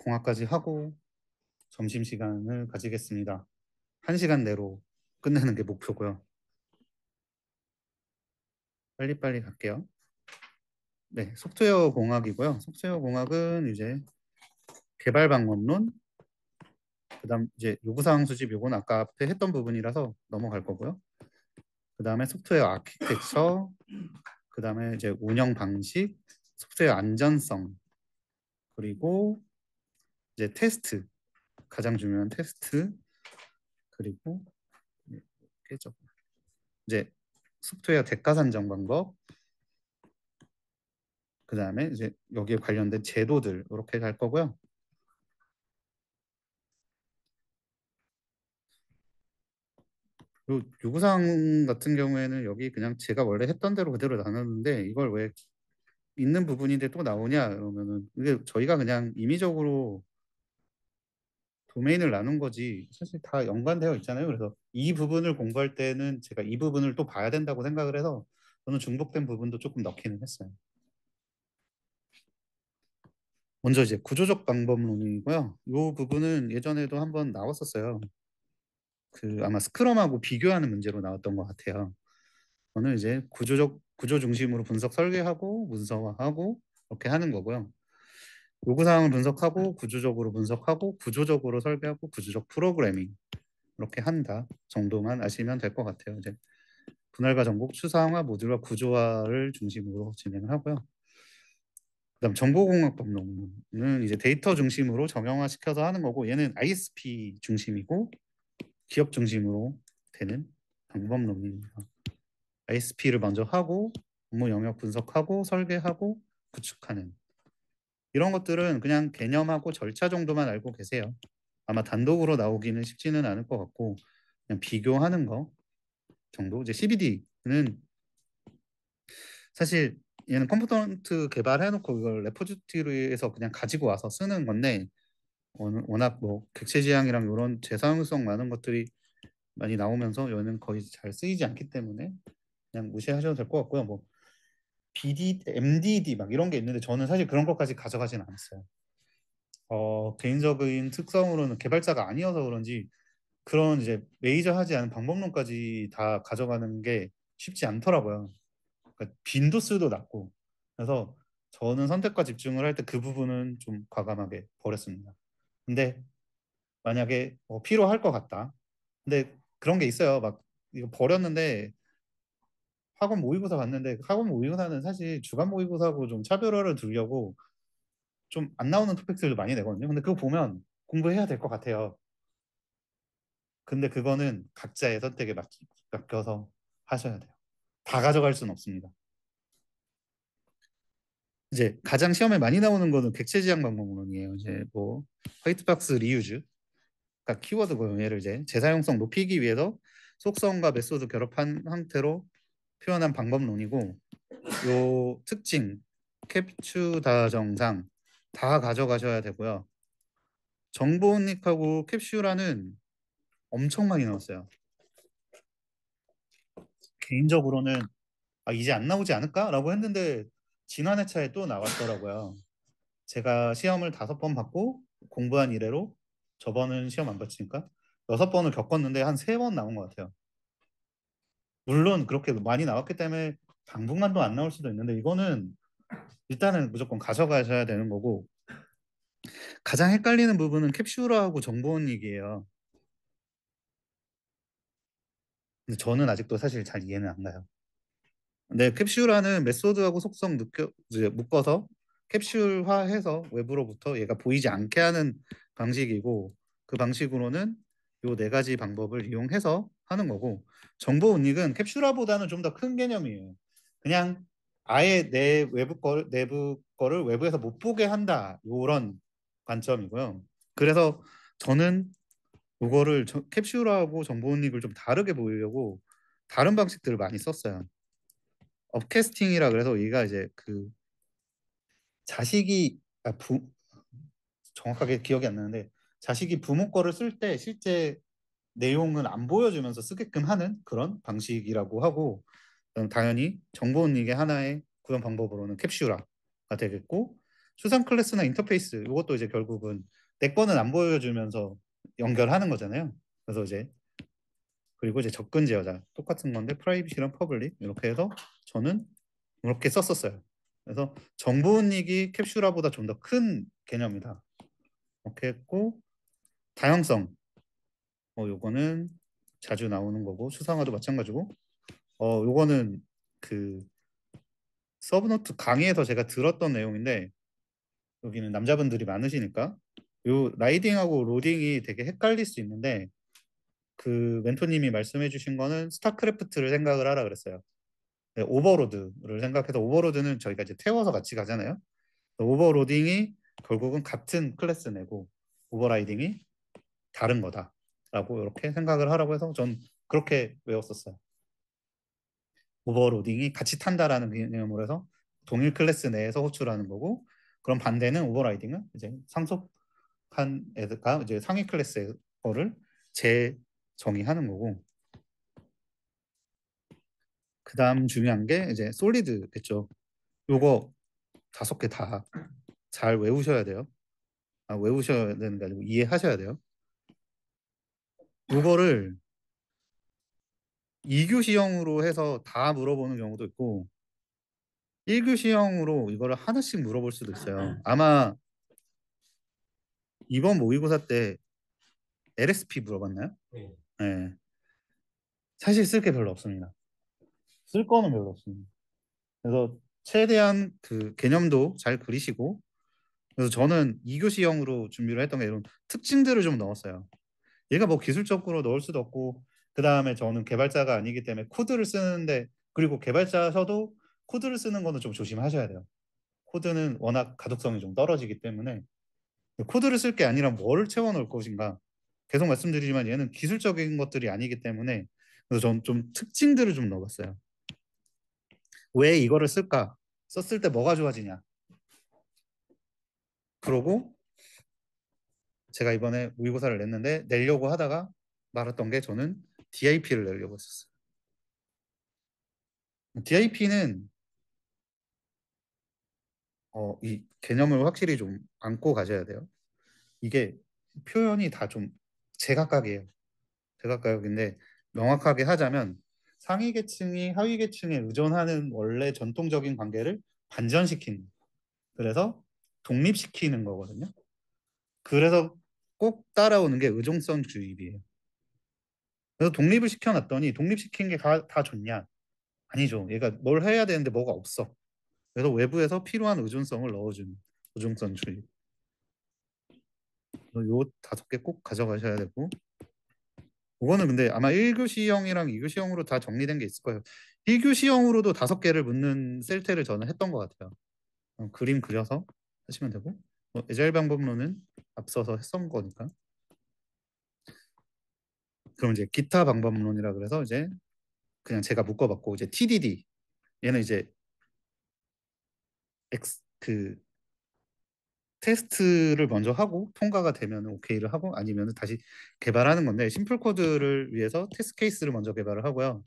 공학까지 하고 점심시간을 가지겠습니다. 1시간 내로 끝내는 게 목표고요. 빨리빨리 갈게요. 네, 소프트웨어 공학이고요. 소프트웨어 공학은 이제 개발 방법론, 그다음 이제 요구사항 수집, 요건 아까 앞에 했던 부분이라서 넘어갈 거고요. 그다음에 소프트웨어 아키텍처, 그다음에 이제 운영 방식, 소프트웨어 안전성, 그리고 이제 테스트, 가장 중요한 테스트, 그리고 깨죠. 이제 소프트웨어 대가 산정 방법, 그다음에 이제 여기에 관련된 제도들 이렇게 갈 거고요. 요 요구사항 같은 경우에는 여기 그냥 제가 원래 했던 대로 그대로 나눴는데 이걸 왜 있는 부분인데 또 나오냐 그러면은 이게 저희가 그냥 임의적으로 도메인을 나눈 거지 사실 다 연관되어 있잖아요. 그래서 이 부분을 공부할 때는 제가 이 부분을 또 봐야 된다고 생각을 해서 저는 중복된 부분도 조금 넣기는 했어요. 먼저 이제 구조적 방법론이고요. 이 부분은 예전에도 한번 나왔었어요. 그 아마 스크럼하고 비교하는 문제로 나왔던 것 같아요. 저는 이제 구조 중심으로 분석 설계하고 문서화하고 이렇게 하는 거고요. 요구사항을 분석하고 구조적으로 분석하고 구조적으로 설계하고 구조적 프로그래밍 이렇게 한다 정도만 아시면 될 것 같아요. 이제 분할과 전곡, 추상화, 모듈화, 구조화를 중심으로 진행을 하고요. 그다음 정보공학 법론은 이제 데이터 중심으로 정형화시켜서 하는 거고 얘는 ISP 중심이고 기업 중심으로 되는 방법론입니다. ISP를 먼저 하고 업무 영역 분석하고 설계하고 구축하는 이런 것들은 그냥 개념하고 절차 정도만 알고 계세요. 아마 단독으로 나오기는 쉽지는 않을 것 같고 그냥 비교하는 거 정도. 이제 CBD는 사실 얘는 컴포넌트 개발해놓고 이걸 레포지토리에서 그냥 가지고 와서 쓰는 건데 워낙 뭐 객체 지향이랑 이런 재사용성 많은 것들이 많이 나오면서 얘는 거의 잘 쓰이지 않기 때문에 그냥 무시하셔도 될 것 같고요. 뭐 MDD 막 이런 게 있는데 저는 사실 그런 것까지 가져가진 않았어요. 개인적인 특성으로는 개발자가 아니어서 그런지 그런 이제 메이저하지 않은 방법론까지 다 가져가는 게 쉽지 않더라고요. 그러니까 빈도수도 낮고 그래서 저는 선택과 집중을 할 때 그 부분은 좀 과감하게 버렸습니다. 근데 만약에 필요할 것 같다. 근데 그런 게 있어요. 막 이거 버렸는데 학원 모의고사 봤는데 학원 모의고사는 사실 주간 모의고사하고 좀 차별화를 두려고 좀 안 나오는 토픽들도 많이 내거든요. 근데 그거 보면 공부해야 될 것 같아요. 근데 그거는 각자의 선택에 맡겨서 하셔야 돼요. 다 가져갈 수는 없습니다. 이제 가장 시험에 많이 나오는 거는 객체 지향 방법론이에요. 이제 뭐 화이트박스 리유즈, 그러니까 키워드고요. 얘를 이제 재사용성 높이기 위해서 속성과 메소드 결합한 형태로 표현한 방법론이고 요 특징 캡추 다정상 다 가져가셔야 되고요. 정보원익하고 캡슐라는 엄청 많이 나왔어요. 개인적으로는 이제 안 나오지 않을까라고 했는데 지난 회차에 또 나왔더라고요. 제가 시험을 5번 받고 공부한 이래로 저번은 시험 안 봤으니까 6번을 겪었는데 한 3번 나온 것 같아요. 물론 그렇게 많이 나왔기 때문에 당분간도 안 나올 수도 있는데 이거는 일단은 무조건 가져가셔야 되는 거고 가장 헷갈리는 부분은 캡슐화하고 정보원익이에요. 근데 저는 아직도 사실 잘 이해는 안 가요. 네, 캡슐화는 메소드하고 속성 이제 묶어서 캡슐화해서 외부로부터 얘가 보이지 않게 하는 방식이고 그 방식으로는 요 4가지 방법을 이용해서 하는 거고 정보 운익은 캡슐화보다는 좀 더 큰 개념이에요. 그냥 아예 내 내부 거를 외부에서 못 보게 한다 요런 관점이고요. 그래서 저는 요거를 캡슐화하고 정보 운익을 좀 다르게 보이려고 다른 방식들을 많이 썼어요. 업캐스팅이라 그래서 얘가 이제 그 자식이 정확하게 기억이 안 나는데 자식이 부모 거를 쓸 때 실제 내용은 안 보여주면서 쓰게끔 하는 그런 방식이라고 하고 당연히 정보원익의 하나의 구현 방법으로는 캡슐화가 되겠고 수상 클래스나 인터페이스 이것도 이제 결국은 내 거는 안 보여주면서 연결하는 거잖아요. 그래서 이제 그리고 이제 접근 제어자 똑같은 건데 프라이빗이랑 퍼블릭 이렇게 해서 저는 이렇게 썼었어요. 그래서 정보은익이 캡슐화보다 좀 더 큰 개념이다. 이렇게 했고 다양성 요거는 자주 나오는 거고 수상화도 마찬가지고 요거는 그 서브노트 강의에서 제가 들었던 내용인데 여기는 남자분들이 많으시니까 요 라이딩하고 로딩이 되게 헷갈릴 수 있는데 그 멘토님이 말씀해 주신 거는 스타크래프트를 생각을 하라 그랬어요. 네, 오버로드를 생각해서 오버로드는 저희가 이제 태워서 같이 가잖아요. 오버로딩이 결국은 같은 클래스 내고 오버라이딩이 다른 거다라고 이렇게 생각을 하라고 해서 전 그렇게 외웠었어요. 오버로딩이 같이 탄다라는 개념으로 해서 동일 클래스 내에서 호출하는 거고 그럼 반대는 오버라이딩은 이제 상속한 애가 이제 상위 클래스의 거를 재정의하는 거고 그 다음 중요한 게 이제 솔리드겠죠. 요거 5개 다 잘 외우셔야 돼요. 외우셔야 되는 게 아니고 이해하셔야 돼요. 요거를 2교시형으로 해서 다 물어보는 경우도 있고 1교시형으로 이거를 하나씩 물어볼 수도 있어요. 아마 이번 모의고사 때 LSP 물어봤나요? 네. 네. 사실 쓸 게 별로 없습니다. 쓸 거는 별로 없습니다. 그래서 최대한 그 개념도 잘 그리시고 그래서 저는 2교시형으로 준비를 했던 게 이런 특징들을 좀 넣었어요. 얘가 뭐 기술적으로 넣을 수도 없고 그 다음에 저는 개발자가 아니기 때문에 코드를 쓰는데 그리고 개발자셔도 코드를 쓰는 거는 좀 조심하셔야 돼요. 코드는 워낙 가독성이 좀 떨어지기 때문에 코드를 쓸 게 아니라 뭐를 채워 넣을 것인가 계속 말씀드리지만 얘는 기술적인 것들이 아니기 때문에 그래서 저는 좀 특징들을 좀 넣어봤어요. 왜 이거를 쓸까? 썼을 때 뭐가 좋아지냐? 그러고 제가 이번에 모의고사를 냈는데 내려고 하다가 말았던 게 저는 DIP를 내려고 했었어요. DIP는 이 개념을 확실히 좀 안고 가셔야 돼요. 이게 표현이 다 좀 제각각이에요. 제각각인데 명확하게 하자면 상위 계층이 하위 계층에 의존하는 원래 전통적인 관계를 반전시키는 그래서 독립시키는 거거든요. 그래서 꼭 따라오는 게 의존성 주입이에요. 그래서 독립을 시켜놨더니 독립시킨 게 다 좋냐? 아니죠. 얘가 뭘 해야 되는데 뭐가 없어. 그래서 외부에서 필요한 의존성을 넣어주는 의존성 주입. 요 5개 꼭 가져가셔야 되고 그거는 근데 아마 1교시형이랑 2교시형으로 다 정리된 게 있을 거예요. 1교시형으로도 5개를 묻는 셀테를 저는 했던 것 같아요. 그림 그려서 하시면 되고 에자일 방법론은 앞서서 했던 거니까 그럼 이제 기타 방법론이라 그래서 이제 그냥 제가 묶어봤고 이제 TDD 얘는 이제 그 테스트를 먼저 하고 통과가 되면 오케이를 하고 아니면 다시 개발하는 건데 심플 코드를 위해서 테스트 케이스를 먼저 개발을 하고요.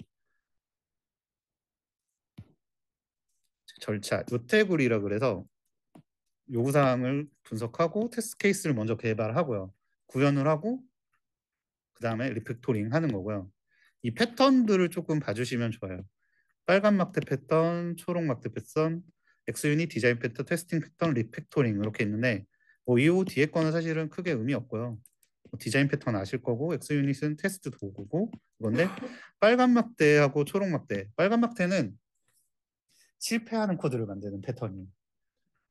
절차 요테굴이라 그래서 요구사항을 분석하고 테스트 케이스를 먼저 개발하고요. 구현을 하고 그 다음에 리팩토링 하는 거고요. 이 패턴들을 조금 봐주시면 좋아요. 빨간 막대 패턴, 초록 막대 패턴, 엑스유닛 디자인 패턴, 테스팅 패턴, 리팩토링 이렇게 있는데 이 뒤에 거는 사실은 크게 의미 없고요. 디자인 패턴 아실 거고 엑스유닛은 테스트 도구고 그건데 빨간 막대하고 초록 막대 빨간 막대는 실패하는 코드를 만드는 패턴이에요.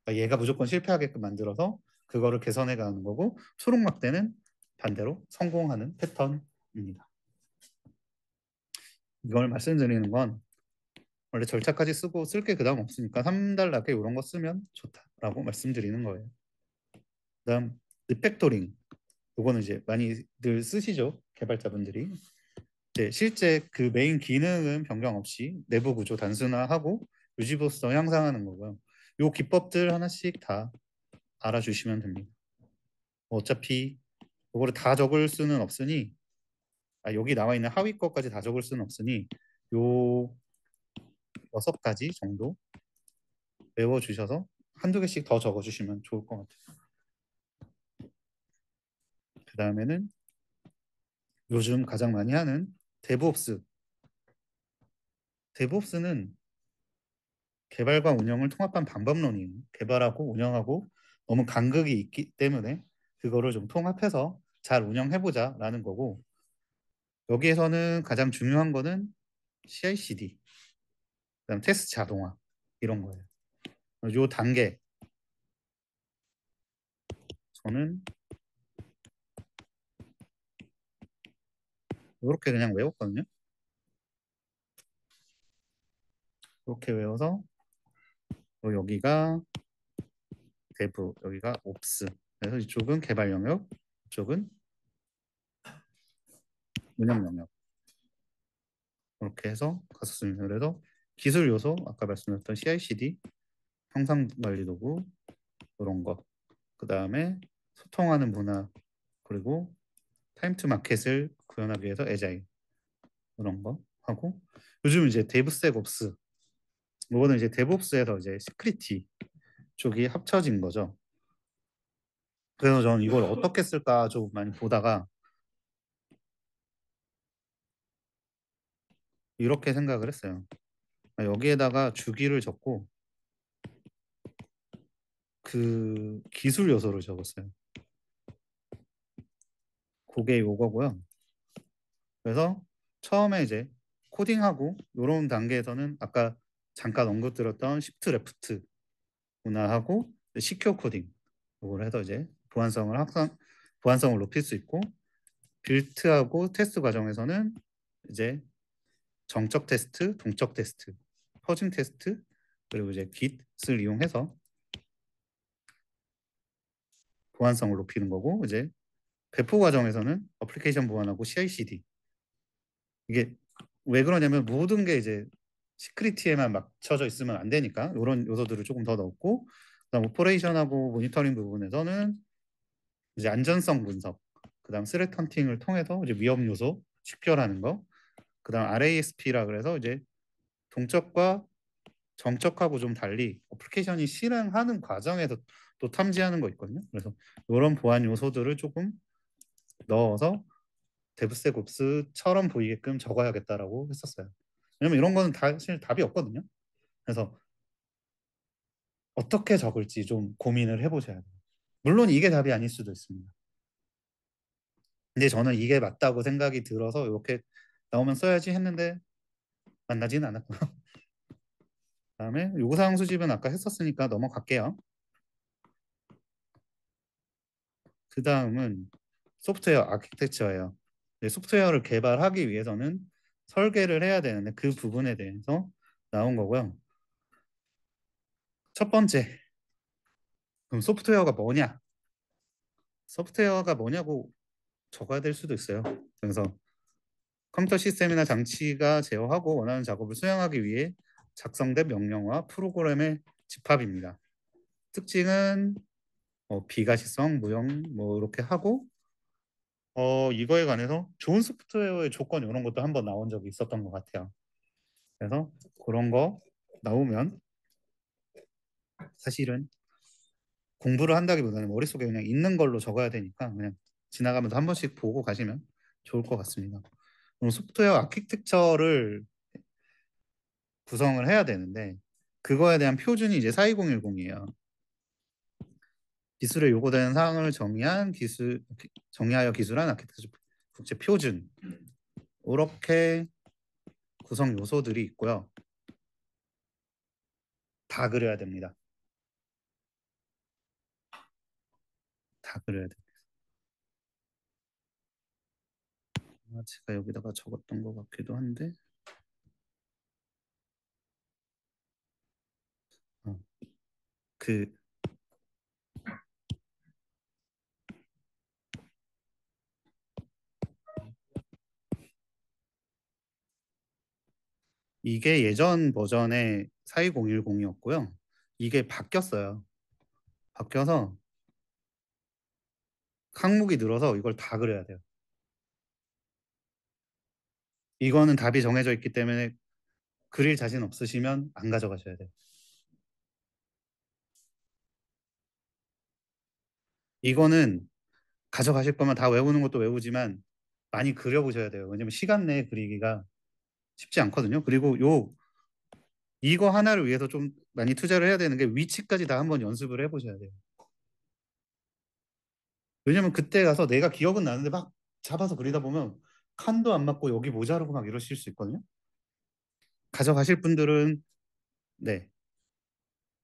그러니까 얘가 무조건 실패하게끔 만들어서 그거를 개선해 가는 거고 초록 막대는 반대로 성공하는 패턴입니다. 이걸 말씀드리는 건 원래 절차까지 쓰고 쓸 게 그다음 없으니까 3단락에 이런 거 쓰면 좋다라고 말씀드리는 거예요. 그다음 리팩토링 이거는 이제 많이들 쓰시죠 개발자분들이 이제 실제 그 메인 기능은 변경 없이 내부 구조 단순화하고 유지보수성 향상하는 거고요. 요 기법들 하나씩 다 알아주시면 됩니다. 어차피 이거를 다 적을 수는 없으니 여기 나와 있는 하위 거까지 다 적을 수는 없으니 요 6가지 정도 외워주셔서 한두 개씩 더 적어주시면 좋을 것 같아요. 그 다음에는 요즘 가장 많이 하는 데브옵스. 데브옵스는 개발과 운영을 통합한 방법론이에요. 개발하고 운영하고 너무 간극이 있기 때문에 그거를 좀 통합해서 잘 운영해보자라는 거고, 여기에서는 가장 중요한 거는 CI/CD, 그다음 테스트 자동화 이런 거예요. 요 단계 저는 이렇게 그냥 외웠거든요. 이렇게 외워서 여기가 데브, 여기가 옵스. 그래서 이쪽은 개발 영역, 이쪽은 운영 영역. 이렇게 해서 갔었습니다. 그래서 기술 요소, 아까 말씀드렸던 CI/CD, 형상 관리 도구 이런 거. 그 다음에 소통하는 문화, 그리고 타임 투 마켓을 구현하기 위해서 에자일 이런 거 하고, 요즘 이제 데브섹옵스, 이거는 이제 데브옵스에서 이제 시크릿티 쪽이 합쳐진 거죠. 그래서 저는 이걸 어떻게 쓸까 좀 많이 보다가 이렇게 생각을 했어요. 여기에다가 주기를 적고 그 기술 요소를 적었어요. 그게 요거고요. 그래서 처음에 이제 코딩하고 이런 단계에서는 아까 잠깐 언급드렸던 시프트 레프트 문화하고 시큐어 코딩 이걸 해서 이제 보안성을 높일 수 있고, 빌트하고 테스트 과정에서는 이제 정적 테스트, 동적 테스트, 퍼징 테스트, 그리고 이제 Git을 이용해서 보안성을 높이는 거고, 이제 배포 과정에서는 어플리케이션 보안하고 CI/CD. 이게 왜 그러냐면 모든 게 이제 시크릿티에만 맞춰져 있으면 안 되니까 이런 요소들을 조금 더 넣고, 그다음 오퍼레이션하고 모니터링 부분에서는 이제 안전성 분석, 그다음 스레트 헌팅을 통해서 이제 위험 요소 식별하는 거, 그다음 RASP라 그래서 이제 동적과 정적하고 좀 달리 어플리케이션이 실행하는 과정에서 또 탐지하는 거 있거든요. 그래서 이런 보안 요소들을 조금 넣어서 데브섹옵스처럼 보이게끔 적어야겠다라고 했었어요. 왜냐면 이런 거는 사실 답이 없거든요. 그래서 어떻게 적을지 좀 고민을 해보셔야 돼요. 물론 이게 답이 아닐 수도 있습니다. 근데 저는 이게 맞다고 생각이 들어서 이렇게 나오면 써야지 했는데 만나지는 않았고요. 그다음에 요구사항 수집은 아까 했었으니까 넘어갈게요. 그 다음은 소프트웨어 아키텍처예요. 소프트웨어를 개발하기 위해서는 설계를 해야 되는데 그 부분에 대해서 나온 거고요. 첫 번째, 그럼 소프트웨어가 뭐냐? 소프트웨어가 뭐냐고 적어야 될 수도 있어요. 그래서 컴퓨터 시스템이나 장치가 제어하고 원하는 작업을 수행하기 위해 작성된 명령어와 프로그램의 집합입니다. 특징은 비가시성, 무형 뭐 이렇게 하고, 이거에 관해서 좋은 소프트웨어의 조건 이런 것도 한번 나온 적이 있었던 것 같아요. 그래서 그런 거 나오면 사실은 공부를 한다기보다는 머릿속에 그냥 있는 걸로 적어야 되니까 그냥 지나가면서 한 번씩 보고 가시면 좋을 것 같습니다. 그럼 소프트웨어 아키텍처를 구성을 해야 되는데 그거에 대한 표준이 이제 42010이에요. 기술에 요구되는 사항을 정의하여 기술한 아키텍처 국제 표준, 이렇게 구성 요소들이 있고요. 다 그려야 됩니다. 다 그려야 돼요. 제가 여기다가 적었던 것 같기도 한데, 어, 그 이게 예전 버전의 42010이었고요. 이게 바뀌었어요. 바뀌어서 항목이 늘어서 이걸 다 그려야 돼요. 이거는 답이 정해져 있기 때문에 그릴 자신 없으시면 안 가져가셔야 돼요. 이거는 가져가실 거면 다 외우는 것도 외우지만 많이 그려보셔야 돼요. 왜냐면 시간 내에 그리기가 쉽지 않거든요. 그리고 이거 하나를 위해서 좀 많이 투자를 해야 되는 게 위치까지 다 한번 연습을 해보셔야 돼요. 왜냐면 그때 가서 내가 기억은 나는데 막 잡아서 그리다 보면 칸도 안 맞고 여기 모자르고 막 이러실 수 있거든요. 가져가실 분들은 네,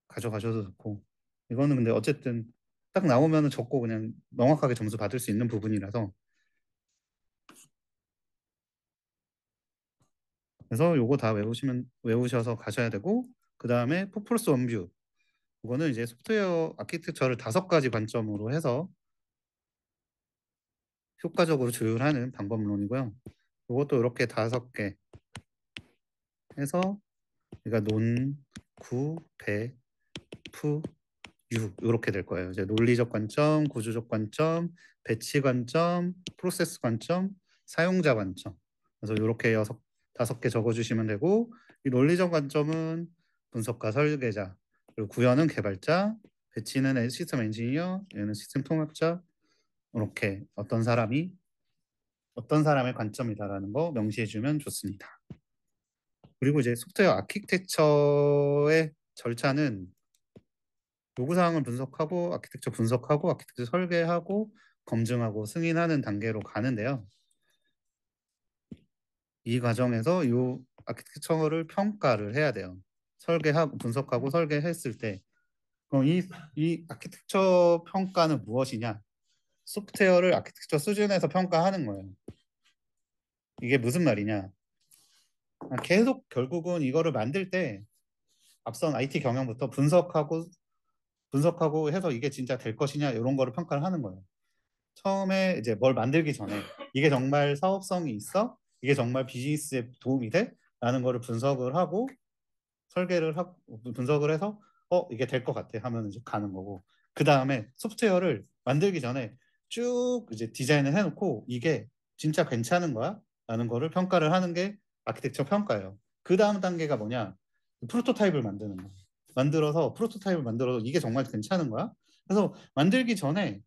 가져가셔도 좋고 이거는 근데 어쨌든 딱 나오면은 적고 그냥 명확하게 점수 받을 수 있는 부분이라서 그래서 요거 다 외우셔서 가셔야 되고 그 다음에 포플러스 원뷰 이거는 이제 소프트웨어 아키텍처를 5가지 관점으로 해서 효과적으로 조율하는 방법론이고요. 이것도 이렇게 5개 해서 우리가 논, 구, 배, 푸, 유 이렇게 될 거예요. 이제 논리적 관점, 구조적 관점, 배치 관점, 프로세스 관점, 사용자 관점. 그래서 이렇게 5개 적어주시면 되고 이 논리적 관점은 분석가 설계자 그리고 구현은 개발자, 배치는 시스템 엔지니어, 얘는 시스템 통합자 이렇게 어떤 사람의 관점이다라는 거 명시해주면 좋습니다. 그리고 이제 소프트웨어 아키텍처의 절차는 요구사항을 분석하고 아키텍처 분석하고 아키텍처 설계하고 검증하고 승인하는 단계로 가는데요. 이 과정에서 요 아키텍처를 평가를 해야 돼요. 설계하고 분석하고 설계했을 때 그럼 이 아키텍처 평가는 무엇이냐? 소프트웨어를 아키텍처 수준에서 평가하는 거예요. 이게 무슨 말이냐? 계속 결국은 이거를 만들 때 앞선 IT 경영부터 분석하고 해서 이게 진짜 될 것이냐 이런 거를 평가를 하는 거예요. 처음에 이제 뭘 만들기 전에 이게 정말 사업성이 있어? 이게 정말 비즈니스에 도움이 돼? 라는 거를 분석을 하고 설계를 하고 분석을 해서 이게 될 것 같아 하면 이제 가는 거고 그 다음에 소프트웨어를 만들기 전에 쭉 이제 디자인을 해놓고 이게 진짜 괜찮은 거야? 라는 거를 평가를 하는 게 아키텍처 평가예요. 그 다음 단계가 뭐냐? 프로토타입을 만드는 거. 만들어서 프로토타입을 만들어서 이게 정말 괜찮은 거야? 그래서 만들기 전에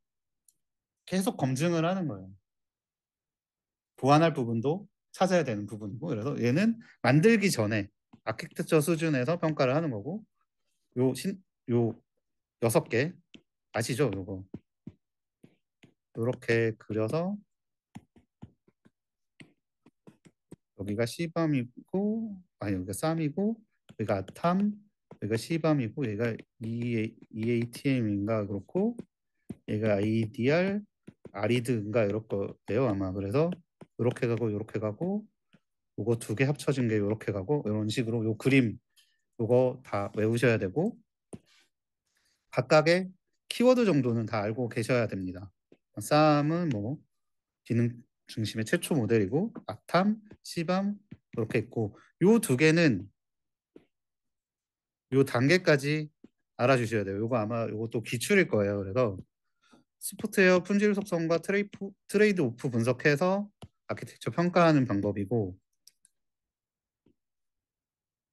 계속 검증을 하는 거예요. 보완할 부분도 찾아야 되는 부분이고 그래서 얘는 만들기 전에 아키텍처 수준에서 평가를 하는 거고 요 6개 아시죠? 요거 이렇게 그려서 여기가 C밤이고 여기가 쌈이고 여기가 아탐 여기가 C밤이고 얘가 EATM인가 그렇고 얘가 IDR 아리드인가 이럴 거예요 아마. 그래서 이렇게 가고 요거 2개 합쳐진 게 이렇게 가고 이런 식으로 요 그림 요거 다 외우셔야 되고 각각의 키워드 정도는 다 알고 계셔야 됩니다. 쌈은 뭐 기능 중심의 최초 모델이고 아탐, 시밤 이렇게 있고 요 2개는 요 단계까지 알아주셔야 돼요. 요거 아마 요것도 기출일 거예요. 그래서 소프트웨어 품질 속성과 트레이드 오프 분석해서 아키텍처 평가하는 방법이고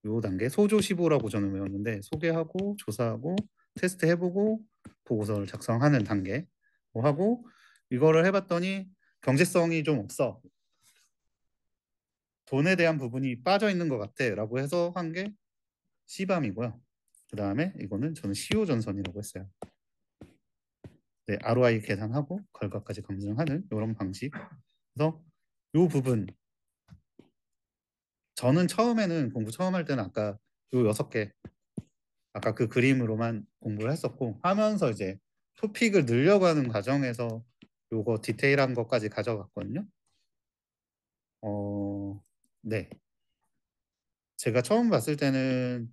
요 단계 소조 15라고 저는 외웠는데 소개하고 조사하고 테스트 해보고 보고서를 작성하는 단계 뭐 하고 이거를 해봤더니 경제성이 좀 없어. 돈에 대한 부분이 빠져 있는 것 같아 라고 해서 한 게 C밤이고요. 그 다음에 이거는 저는 CO 전선이라고 했어요. 네, ROI 계산하고 결과까지 검증하는 이런 방식. 그래서 이 부분 저는 처음에는 공부 처음 할 때는 아까 요 6개 아까 그 그림으로만 공부를 했었고 하면서 이제 토픽을 늘려가는 과정에서 요거 디테일한 것까지 가져갔거든요. 네. 제가 처음 봤을 때는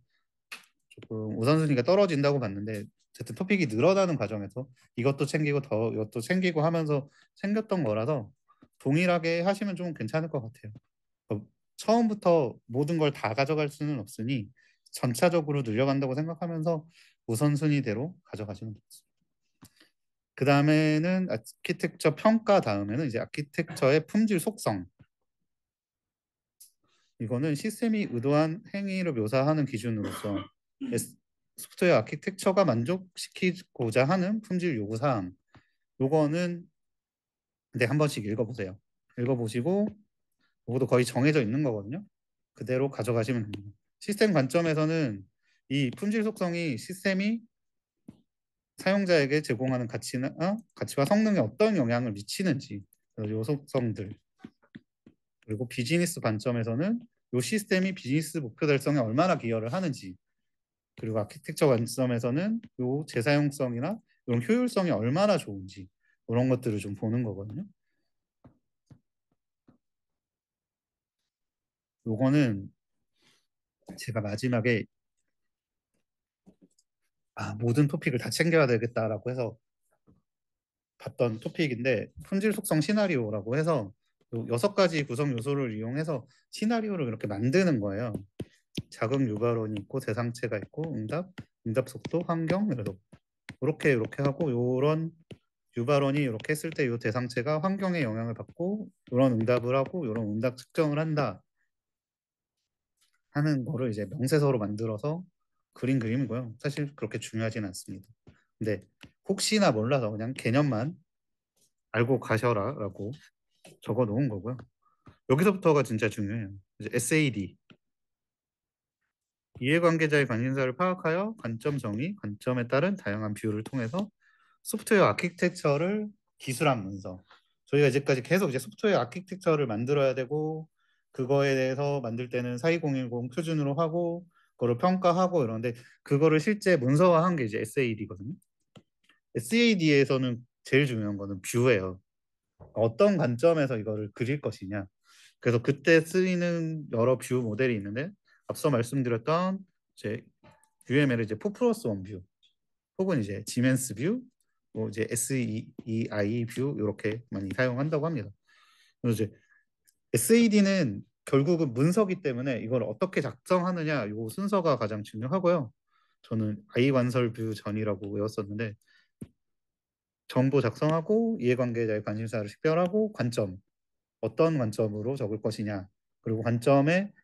조금 우선순위가 떨어진다고 봤는데 어쨌든 토픽이 늘어나는 과정에서 이것도 챙기고 하면서 생겼던 거라서 동일하게 하시면 좀 괜찮을 것 같아요. 처음부터 모든 걸 다 가져갈 수는 없으니 전차적으로 늘려간다고 생각하면서 우선순위대로 가져가시면 좋습니다. 그 다음에는 아키텍처 평가 다음에는 이제 아키텍처의 품질 속성. 이거는 시스템이 의도한 행위를 묘사하는 기준으로서 소프트웨어 아키텍처가 만족시키고자 하는 품질 요구사항 요거는 근데 한 번씩 읽어보세요. 읽어보시고 요것도 거의 정해져 있는 거거든요. 그대로 가져가시면 됩니다. 시스템 관점에서는 이 품질 속성이 시스템이 사용자에게 제공하는 가치와 성능에 어떤 영향을 미치는지 요 속성들, 그리고 비즈니스 관점에서는 요 시스템이 비즈니스 목표 달성에 얼마나 기여를 하는지, 그리고 아키텍처 관점에서는 요 재사용성이나 이런 효율성이 얼마나 좋은지 이런 것들을 좀 보는 거거든요. 요거는 제가 마지막에 모든 토픽을 다 챙겨야 되겠다라고 해서 봤던 토픽인데, 품질 속성 시나리오라고 해서 요 6가지 구성 요소를 이용해서 시나리오를 이렇게 만드는 거예요. 자극 유발원이 있고 대상체가 있고 응답 속도, 환경, 그래서 이렇게 하고 요런 유발원이 이렇게 했을 때 요 대상체가 환경에 영향을 받고 이런 응답을 하고 이런 응답 측정을 한다 하는 거를 이제 명세서로 만들어서 그린 그림이고요. 사실 그렇게 중요하진 않습니다. 근데 혹시나 몰라서 그냥 개념만 알고 가셔라라고 적어 놓은 거고요. 여기서부터가 진짜 중요해요. 이제 SAD, 이해관계자의 관심사를 파악하여 관점 정의, 관점에 따른 다양한 비율을 통해서 소프트웨어 아키텍처를 기술한 문서. 저희가 이제까지 계속 이제 소프트웨어 아키텍처를 만들어야 되고 그거에 대해서 만들 때는 42010 표준으로 하고 그거를 평가하고 이러는데, 그거를 실제 문서화한 게 이제 SAD거든요. SAD에서는 제일 중요한 거는 뷰예요. 어떤 관점에서 이거를 그릴 것이냐. 그래서 그때 쓰이는 여러 뷰 모델이 있는데, 앞서 말씀드렸던 이제 UML의 이제 4 플러스 1 뷰, 혹은 이제 지멘스 뷰, 뭐 이제 SEI 뷰 이렇게 많이 사용한다고 합니다. 그래서 이제 SAD는 결국은 문서기 때문에 이걸 어떻게 작성하느냐 요 순서가 가장 중요하고요. 저는 아이관설 뷰 전이라고 외웠었는데, 정보 작성하고 이해관계자의 관심사를 식별하고 관점, 어떤 관점으로 적을 것이냐, 그리고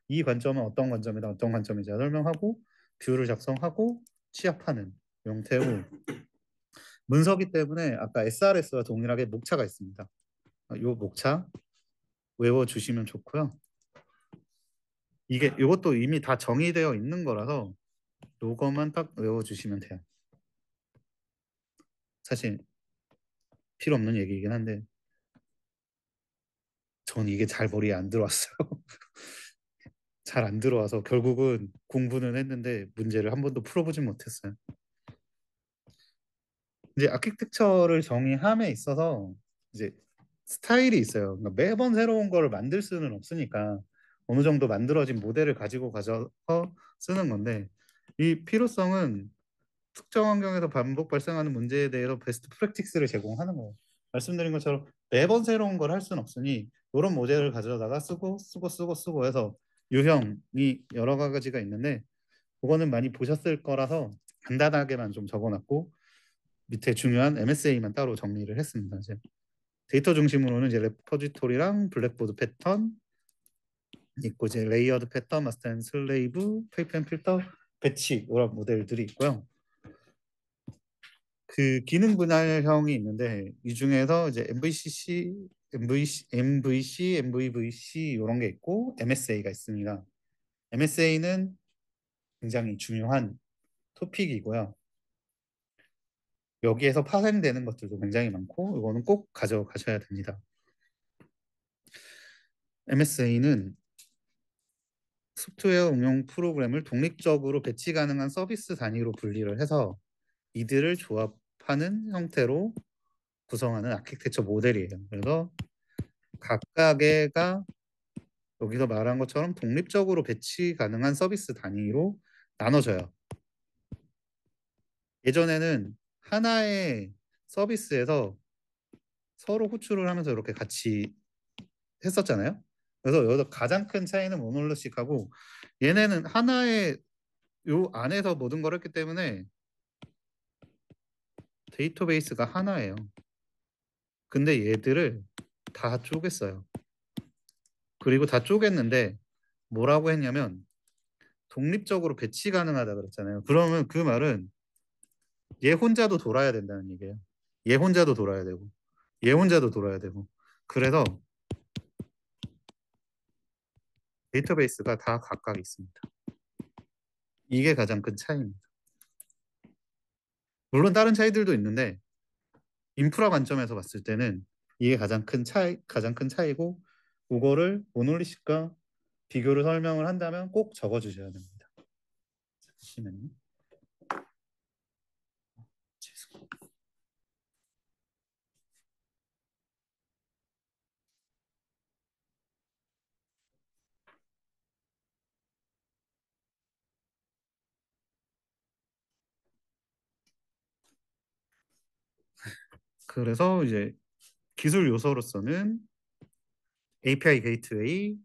이 관점은 어떤 관점이다 어떤 관점인지 설명하고 뷰를 작성하고 취합하는 형태로 문서기 때문에 아까 SRS와 동일하게 목차가 있습니다. 이 목차 외워주시면 좋고요. 이것도 이미 다 정의되어 있는 거라서 요것만 딱 외워주시면 돼요. 사실 필요 없는 얘기이긴 한데 전 이게 잘 머리에 안 들어왔어요. 잘 안 들어와서 결국은 공부는 했는데 문제를 한 번도 풀어보진 못했어요. 이제 아키텍처를 정의함에 있어서 이제 스타일이 있어요. 그러니까 매번 새로운 거를 만들 수는 없으니까 어느 정도 만들어진 모델을 가지고 가서 쓰는 건데, 이 필요성은 특정 환경에서 반복 발생하는 문제에 대해서 베스트 프랙티스를 제공하는 거예요. 말씀드린 것처럼 매번 새로운 걸 할 수는 없으니 이런 모델을 가져다가 쓰고 해서 유형이 여러 가지가 있는데, 그거는 많이 보셨을 거라서 간단하게만 좀 적어놨고 밑에 중요한 MSA만 따로 정리를 했습니다. 이제 데이터 중심으로는 이제 레포지토리랑 블랙보드 패턴 있고, 이제 레이어드 패턴, 마스터 앤 슬레이브, 페이프 앤 필터, 배치 이런 모델들이 있고요. 그 기능 분할형이 있는데 이 중에서 이제 MVC 이런 게 있고 MSA가 있습니다. MSA는 굉장히 중요한 토픽이고요. 여기에서 파생되는 것들도 굉장히 많고 이거는 꼭 가져가셔야 됩니다. MSA는 소프트웨어 응용 프로그램을 독립적으로 배치 가능한 서비스 단위로 분리를 해서 이들을 조합하는 형태로 구성하는 아키텍처 모델이에요. 그래서 각각의가 여기서 말한 것처럼 독립적으로 배치 가능한 서비스 단위로 나눠져요. 예전에는 하나의 서비스에서 서로 호출을 하면서 이렇게 같이 했었잖아요. 그래서 여기서 가장 큰 차이는 모놀리식하고, 얘네는 하나의 요 안에서 모든 걸 했기 때문에 데이터베이스가 하나예요. 근데 얘들을 다 쪼갰어요. 그리고 다 쪼갰는데 뭐라고 했냐면 독립적으로 배치 가능하다 그랬잖아요. 그러면 그 말은 얘 혼자도 돌아야 된다는 얘기예요. 얘 혼자도 돌아야 되고 얘 혼자도 돌아야 되고 그래서 데이터베이스가 다 각각 있습니다. 이게 가장 큰 차이입니다. 물론 다른 차이들도 있는데 인프라 관점에서 봤을 때는 이게 가장 큰 차이고 그거를 모놀리식과 비교를 설명을 한다면 꼭 적어주셔야 됩니다. 잠시만요. 그래서 이제 기술 요소로서는 API 게이트웨이,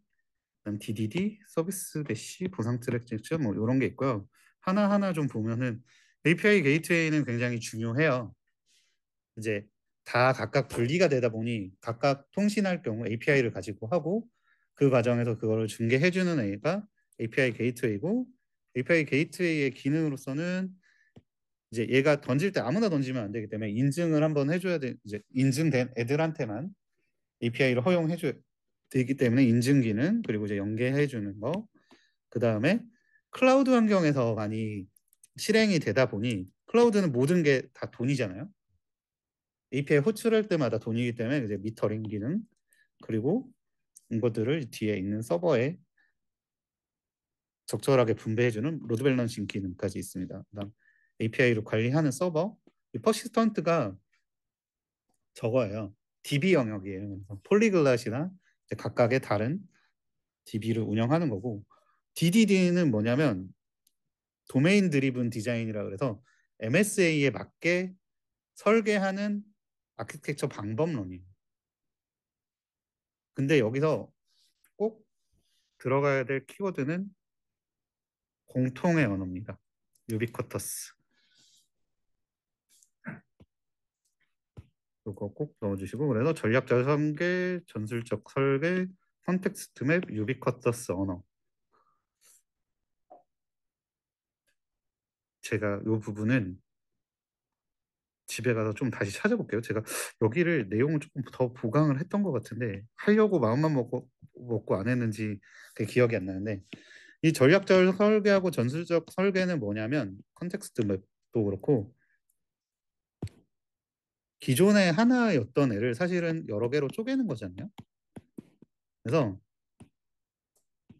그다음 DDD, 서비스 메시, 보상 트랙 잭션 뭐 이런 게 있고요. 하나하나 좀 보면은 API 게이트웨이는 굉장히 중요해요. 이제 다 각각 분리가 되다 보니 각각 통신할 경우 API를 가지고 하고 그 과정에서 그거를 중개해 주는 애가 API 게이트웨이고 API 게이트웨이의 기능으로서는 이제 얘가 던질 때 아무나 던지면 안 되기 때문에 인증을 한번 해줘야 돼. 이제 인증된 애들한테만 API를 허용해 줘야 되기 때문에 인증 기능 그리고 이제 연계해 주는 거. 그 다음에 클라우드 환경에서 많이 실행이 되다 보니 클라우드는 모든 게 다 돈이잖아요. API 호출할 때마다 돈이기 때문에 이제 미터링 기능 그리고 이것들을 뒤에 있는 서버에 적절하게 분배해주는 로드 밸런싱 기능까지 있습니다. 그다음 API를 관리하는 서버, 이 퍼시스턴트가 저거예요. DB 영역이에요. 그래서 폴리글랏이나 각각의 다른 DB를 운영하는 거고 DDD는 뭐냐면 도메인 드리븐 디자인이라 그래서 MSA에 맞게 설계하는 아키텍처 방법론이에요. 근데 여기서 꼭 들어가야 될 키워드는 공통의 언어입니다. 유비쿼터스. 이거 꼭 넣어주시고 그래서 전략적 설계, 전술적 설계, 컨텍스트 맵, 유비쿼터스 언어. 제가 이 부분은 집에 가서 좀 다시 찾아볼게요. 제가 여기를 내용을 조금 더 보강을 했던 것 같은데 하려고 마음만 먹고 안 했는지 그게 기억이 안 나는데 이 전략적 설계하고 전술적 설계는 뭐냐면 컨텍스트 맵도 그렇고 기존의 하나였던 애를 사실은 여러 개로 쪼개는 거잖아요. 그래서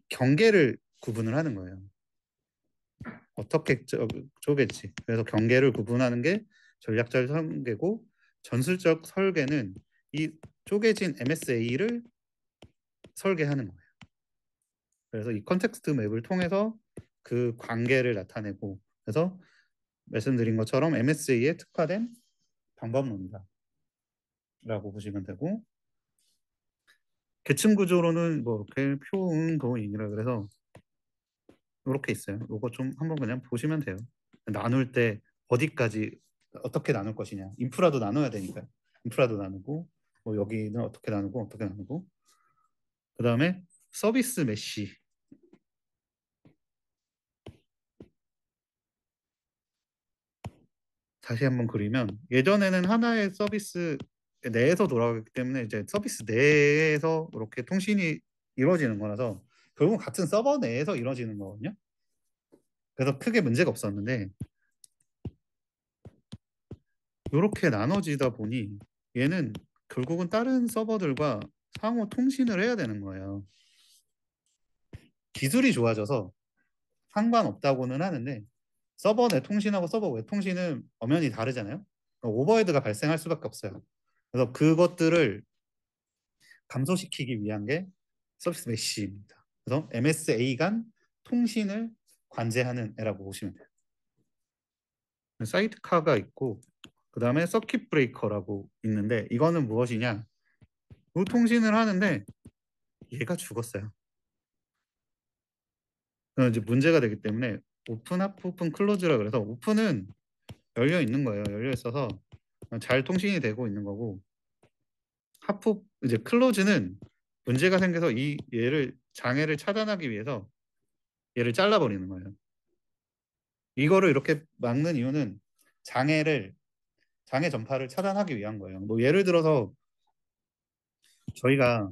경계를 구분을 하는 거예요. 어떻게 쪼개지? 그래서 경계를 구분하는 게 전략적 설계고 전술적 설계는 이 쪼개진 MSA를 설계하는 거예요. 그래서 이 컨텍스트 맵을 통해서 그 관계를 나타내고 그래서 말씀드린 것처럼 MSA에 특화된 방법론이다 라고 보시면 되고 계층 구조로는 뭐 이렇게 표응도인이라 그래서 이렇게 있어요. 이거 좀 한번 그냥 보시면 돼요. 나눌 때 어디까지 어떻게 나눌 것이냐. 인프라도 나눠야 되니까. 인프라도 나누고 뭐 여기는 어떻게 나누고 어떻게 나누고 그다음에 서비스 메시 다시 한번 그리면 예전에는 하나의 서비스 내에서 돌아가기 때문에 이제 서비스 내에서 이렇게 통신이 이루어지는 거라서 결국 같은 서버 내에서 이루어지는 거거든요. 그래서 크게 문제가 없었는데 이렇게 나눠지다 보니 얘는 결국은 다른 서버들과 상호 통신을 해야 되는 거예요. 기술이 좋아져서 상관없다고는 하는데 서버 내 통신하고 서버 외 통신은 엄연히 다르잖아요. 오버헤드가 발생할 수밖에 없어요. 그래서 그것들을 감소시키기 위한 게 서비스 메시입니다. 그래서 MSA 간 통신을 관제하는 애라고 보시면 돼요. 사이드카가 있고 그 다음에 서킷 브레이커라고 있는데 이거는 무엇이냐? 이 통신을 하는데 얘가 죽었어요. 그럼 이제 문제가 되기 때문에 오픈, 하프, 오픈, 클로즈라 그래서 오픈은 열려 있는 거예요. 열려 있어서 잘 통신이 되고 있는 거고 하프 이제 클로즈는 문제가 생겨서 이 얘를 장애를 차단하기 위해서 얘를 잘라버리는 거예요. 이거를 이렇게 막는 이유는 장애를 장애 전파를 차단하기 위한 거예요. 뭐 예를 들어서 저희가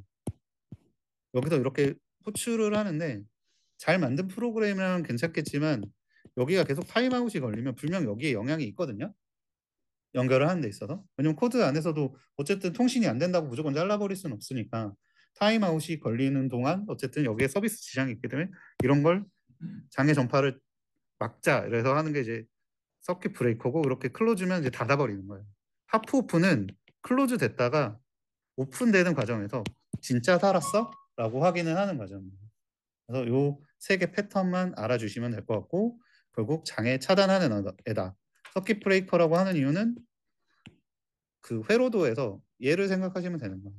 여기서 이렇게 호출을 하는데 잘 만든 프로그램이라면 괜찮겠지만 여기가 계속 타임아웃이 걸리면 분명 여기에 영향이 있거든요. 연결을 하는 데 있어서. 왜냐면 코드 안에서도 어쨌든 통신이 안 된다고 무조건 잘라버릴 수는 없으니까 타임아웃이 걸리는 동안 어쨌든 여기에 서비스 지장이 있기 때문에 이런 걸 장애 전파를 막자 이래서 하는 게 이제 서킷 브레이커고 이렇게 클로즈면 이제 닫아버리는 거예요. 하프 오픈은 클로즈 됐다가 오픈되는 과정에서 진짜 살았어? 라고 확인을 하는 과정입니다. 그래서 요 세 개 패턴만 알아주시면 될 것 같고 결국 장애 차단하는 애다. 서킷 브레이커라고 하는 이유는 그 회로도에서 얘를 생각하시면 되는 거예요.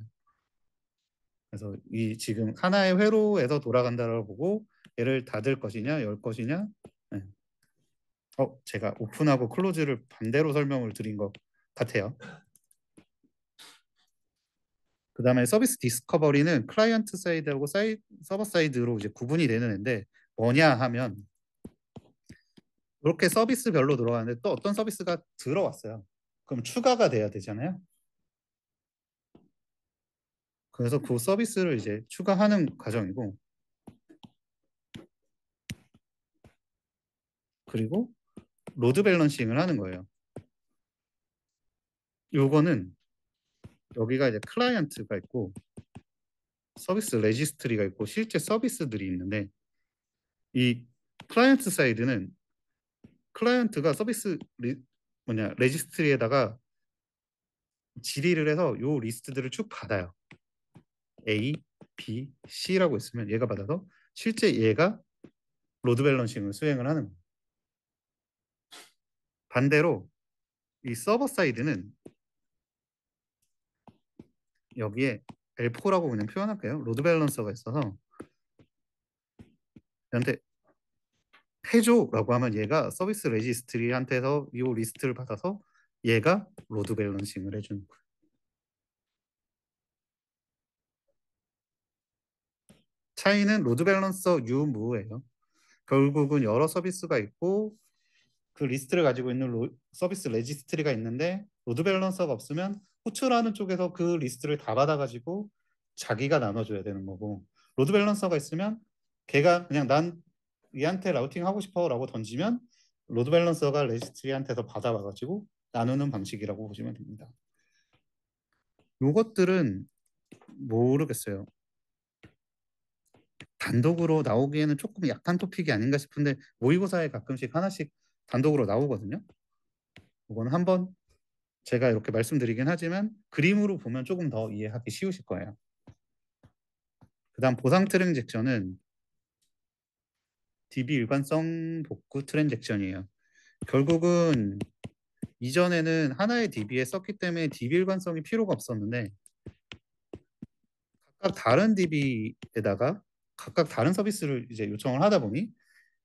그래서 이 지금 하나의 회로에서 돌아간다라고 보고 얘를 닫을 것이냐 열 것이냐. 네. 제가 오픈하고 클로즈를 반대로 설명을 드린 것 같아요. 그 다음에 서비스 디스커버리는 클라이언트 사이드하고 서버 사이드로 이제 구분이 되는 앤데 뭐냐 하면 이렇게 서비스별로 들어가는데 또 어떤 서비스가 들어왔어요. 그럼 추가가 돼야 되잖아요. 그래서 그 서비스를 이제 추가하는 과정이고 그리고 로드 밸런싱을 하는 거예요. 요거는 여기가 이제 클라이언트가 있고 서비스 레지스트리가 있고 실제 서비스들이 있는데 이 클라이언트 사이드는 클라이언트가 서비스 레지스트리에다가 질의를 해서 요 리스트들을 쭉 받아요. A, B, C라고 있으면 얘가 받아서 실제 얘가 로드 밸런싱을 수행을 하는 거예요. 반대로 이 서버 사이드는 여기에 L4라고 그냥 표현할게요. 로드 밸런서가 있어서 얘한테 해줘라고 하면 얘가 서비스 레지스트리한테서 이 리스트를 받아서 얘가 로드 밸런싱을 해주는 거예요. 차이는 로드 밸런서 유무예요. 결국은 여러 서비스가 있고 그 리스트를 가지고 있는 서비스 레지스트리가 있는데 로드 밸런서가 없으면 호출하는 쪽에서 그 리스트를 다 받아가지고 자기가 나눠줘야 되는 거고 로드 밸런서가 있으면 걔가 그냥 난 얘한테 라우팅 하고 싶어라고 던지면 로드 밸런서가 레지스트리한테서 받아와가지고 나누는 방식이라고 보시면 됩니다. 요것들은 모르겠어요. 단독으로 나오기에는 조금 약한 토픽이 아닌가 싶은데 모의고사에 가끔씩 하나씩 단독으로 나오거든요. 이거는 한번 제가 이렇게 말씀드리긴 하지만 그림으로 보면 조금 더 이해하기 쉬우실 거예요. 그 다음 보상 트랜잭션은 DB 일관성 복구 트랜잭션이에요. 결국은 이전에는 하나의 DB에 썼기 때문에 DB 일관성이 필요가 없었는데 각각 다른 DB에다가 각각 다른 서비스를 이제 요청을 하다 보니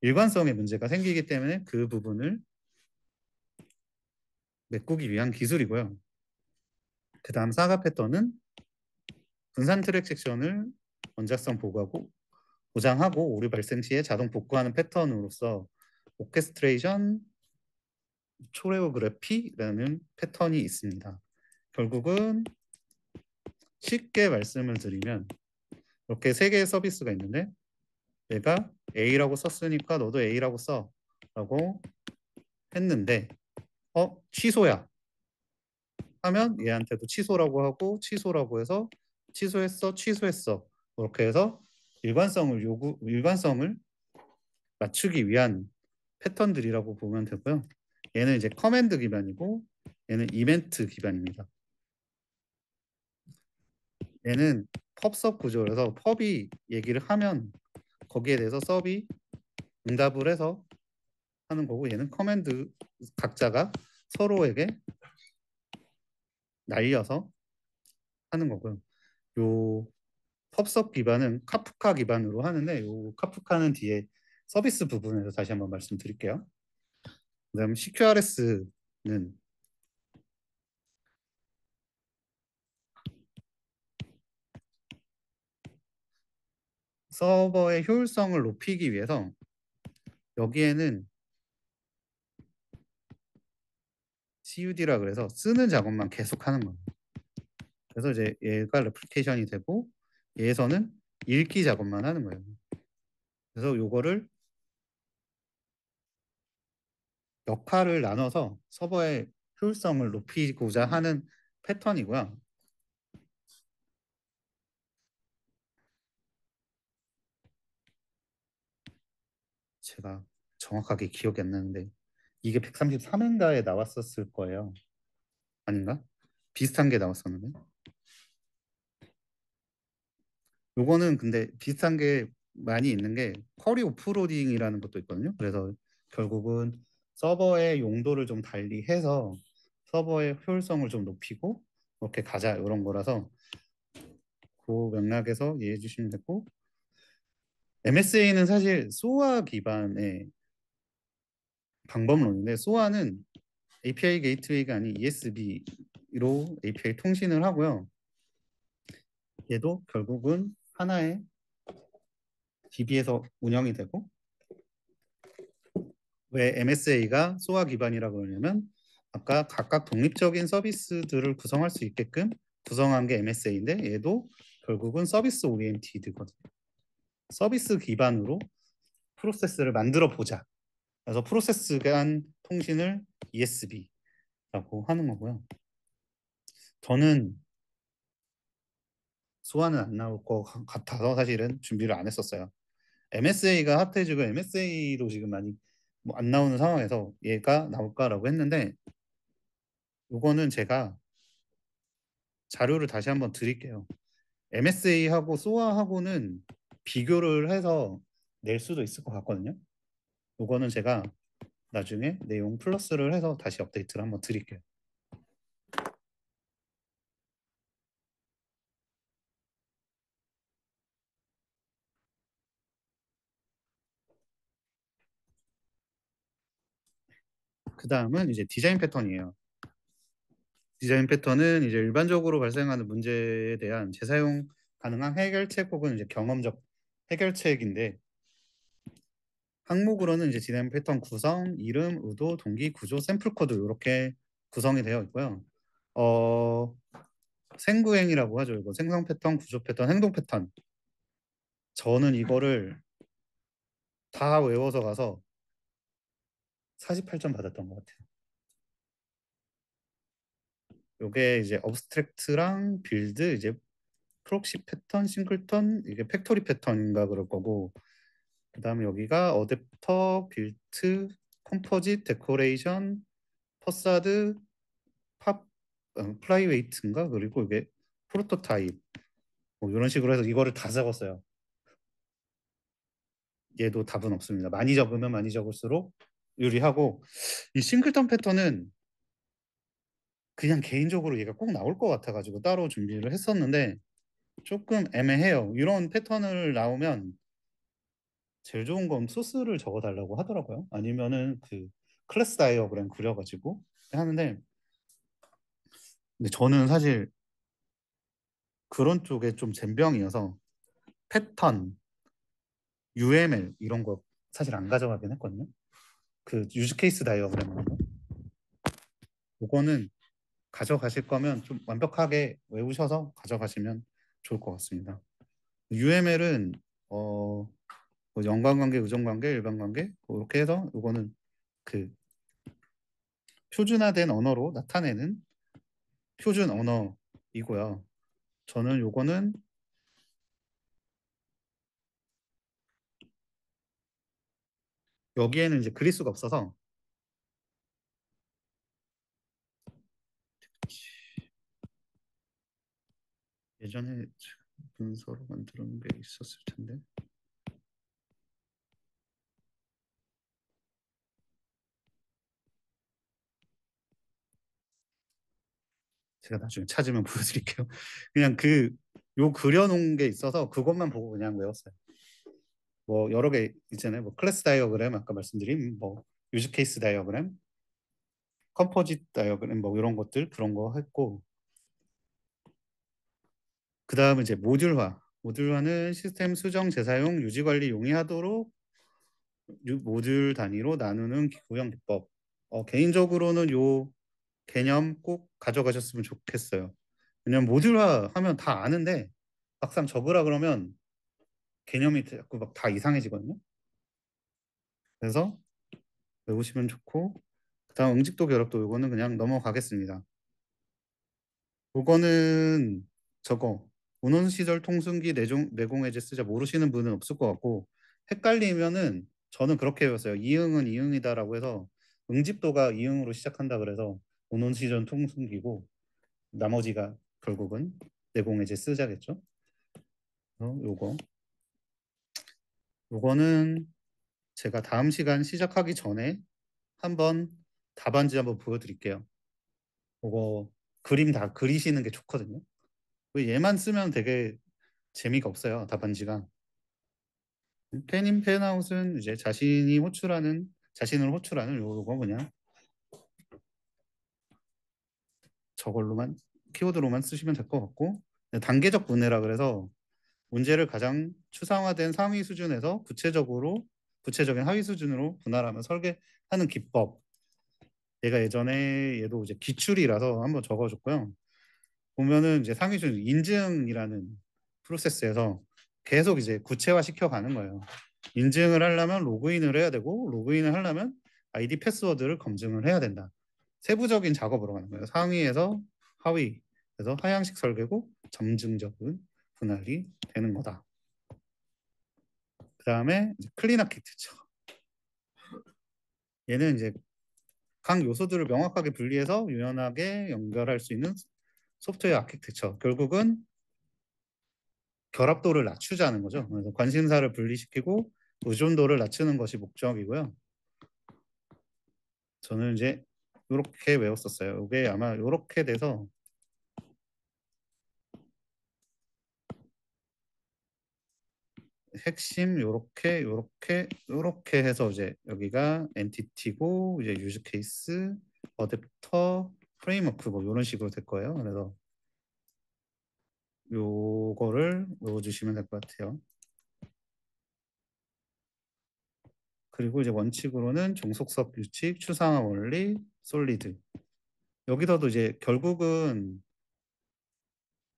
일관성에 문제가 생기기 때문에 그 부분을 메꾸기 위한 기술이고요. 그 다음 사과 패턴은 분산 트랜잭션을 원작성 보장하고 오류 발생 시에 자동 복구하는 패턴으로서 오케스트레이션 초레오그래피라는 패턴이 있습니다. 결국은 쉽게 말씀을 드리면 이렇게 세 개의 서비스가 있는데 내가 A라고 썼으니까 너도 A라고 써 라고 했는데 취소야 하면 얘한테도 취소라고 하고 취소라고 해서 취소했어 이렇게 해서 일관성을 맞추기 위한 패턴들이라고 보면 되고요. 얘는 이제 커맨드 기반이고 얘는 이벤트 기반입니다. 얘는 펍섭 구조라서 펍이 얘기를 하면 거기에 대해서 서비 응답을 해서 하는 거고 얘는 커맨드 각자가 서로에게 날려서 하는 거고요. 요 펍섭 기반은 카프카 기반으로 하는데 요 카프카는 뒤에 서비스 부분에서 다시 한번 말씀드릴게요. 그다음 CQRS는 서버의 효율성을 높이기 위해서 여기에는 CUD라 그래서 쓰는 작업만 계속 하는 거예요. 그래서 이제 얘가 레플리케이션이 되고 얘에서는 읽기 작업만 하는 거예요. 그래서 요거를 역할을 나눠서 서버의 효율성을 높이고자 하는 패턴이고요. 제가 정확하게 기억이 안 나는데 이게 133회인가에 나왔었을 거예요. 아닌가? 비슷한 게 나왔었는데. 요거는 근데 비슷한 게 많이 있는 게 쿼리 오프로딩이라는 것도 있거든요. 그래서 결국은 서버의 용도를 좀 달리해서 서버의 효율성을 좀 높이고 이렇게 가자 이런 거라서 그 맥락에서 이해해 주시면 되고 MSA는 사실 소아 기반의 방법론인데 소아는 API 게이트웨이가 아닌 ESB로 API 통신을 하고요. 얘도 결국은 하나의 DB에서 운영이 되고 왜 MSA가 소아 기반이라고 그러냐면 아까 각각 독립적인 서비스들을 구성할 수 있게끔 구성한 게 MSA인데 얘도 결국은 서비스 오리엔티드거든요. 서비스 기반으로 프로세스를 만들어 보자. 그래서 프로세스 간 통신을 ESB라고 하는 거고요. 저는 소아는 안 나올 것 같아서 사실은 준비를 안 했었어요. MSA가 핫해지고 MSA도 지금 많이 뭐안 나오는 상황에서 얘가 나올까라고 했는데 이거는 제가 자료를 다시 한번 드릴게요. MSA하고 소아하고는 비교를 해서 낼 수도 있을 것 같거든요. 이거는 제가 나중에 내용 플러스를 해서 다시 업데이트를 한번 드릴게요. 그 다음은 이제 디자인 패턴이에요. 디자인 패턴은 이제 일반적으로 발생하는 문제에 대한 재사용 가능한 해결책 혹은 이제 경험적 해결책인데 항목으로는 이제 디자인 패턴 구성, 이름, 의도, 동기, 구조, 샘플 코드 이렇게 구성이 되어 있고요. 생구행이라고 하죠. 이거 생성 패턴, 구조 패턴, 행동 패턴. 저는 이거를 다 외워서 가서 48점 받았던 것 같아요. 요게 이제 업스트랙트랑 빌드, 이제 프록시 패턴, 싱글턴, 이게 팩토리 패턴인가 그럴 거고 그다음에 여기가 어댑터, 빌트, 컴포짓, 데코레이션, 퍼사드, 팝, 플라이웨이트인가 그리고 이게 프로토타입 뭐 이런 식으로 해서 이거를 다 적었어요. 얘도 답은 없습니다. 많이 적으면 많이 적을수록 유리하고 이 싱글턴 패턴은 그냥 개인적으로 얘가 꼭 나올 것 같아가지고 따로 준비를 했었는데 조금 애매해요. 이런 패턴을 나오면 제일 좋은 건 소스를 적어달라고 하더라고요. 아니면은 그 클래스 다이어그램 그려가지고 하는데 근데 저는 사실 그런 쪽에 좀 젬병이어서 패턴, UML 이런 거 사실 안 가져가긴 했거든요. 그 유즈 케이스 다이어그램 이런 거. 그거는 가져가실 거면 좀 완벽하게 외우셔서 가져가시면 좋을 것 같습니다. UML은 뭐 연관관계, 의존관계, 일반관계 이렇게 해서 이거는 그 표준화된 언어로 나타내는 표준 언어이고요. 저는 요거는 여기에는 이제 그릴 수가 없어서 예전에 문서로 만들어 놓은 게 있었을 텐데 제가 나중에 찾으면 보여드릴게요. 그냥 그 요 그려놓은 게 있어서 그것만 보고 그냥 외웠어요. 뭐 여러 개 있잖아요. 뭐 클래스 다이어그램 아까 말씀드린 뭐 유즈 케이스 다이어그램, 컴포짓 다이어그램 뭐 이런 것들 그런 거 했고 그 다음은 이제 모듈화. 모듈화는 시스템 수정, 재사용, 유지 관리 용이하도록 모듈 단위로 나누는 구형 기법. 개인적으로는 요 개념 꼭 가져가셨으면 좋겠어요. 왜냐면 모듈화 하면 다 아는데 막상 적으라 그러면 개념이 자꾸 막 다 이상해지거든요. 그래서 외우시면 좋고, 그다음 응집도 결합도 요거는 그냥 넘어가겠습니다. 요거는 저거 운원 시절 통순기 내공해제 쓰자 모르시는 분은 없을 것 같고, 헷갈리면은 저는 그렇게 외웠어요. 이응은 이응이다라고 해서 응집도가 이응으로 시작한다 그래서 운원 시절 통순기고 나머지가 결국은 내공해제 쓰자겠죠. 요거 요거는 제가 다음 시간 시작하기 전에 한번 답안지 한번 보여드릴게요. 그거 그림 다 그리시는 게 좋거든요. 얘만 쓰면 되게 재미가 없어요. 답안지가. 펜인 펜아웃은 이제 자신을 호출하는 요거 그냥 저걸로만 키워드로만 쓰시면 될 것 같고, 단계적 분해라 그래서 문제를 가장 추상화된 상위 수준에서 구체적인 하위 수준으로 분할하며 설계하는 기법. 얘가 예전에 얘도 이제 기출이라서 한번 적어줬고요. 보면은 이제 상위 수준 인증이라는 프로세스에서 계속 이제 구체화 시켜가는 거예요. 인증을 하려면 로그인을 해야 되고, 로그인을 하려면 아이디 패스워드를 검증을 해야 된다. 세부적인 작업으로 가는 거예요. 상위에서 하위에서 하향식 설계고 점증적인 분할이 되는 거다. 그 다음에 클린 아키텍처. 얘는 이제 각 요소들을 명확하게 분리해서 유연하게 연결할 수 있는 소프트웨어 아키텍처. 결국은 결합도를 낮추자는 거죠. 그래서 관심사를 분리시키고 의존도를 낮추는 것이 목적이고요. 저는 이제 이렇게 외웠었어요. 이게 아마 이렇게 돼서 핵심 요렇게 해서 이제 여기가 엔티티고 이제 유즈 케이스, 어댑터, 프레임워크 뭐 이런 식으로 될 거예요. 그래서 요거를 외워주시면 될 것 같아요. 그리고 이제 원칙으로는 종속섭 규칙, 추상화 원리, 솔리드. 여기서도 이제 결국은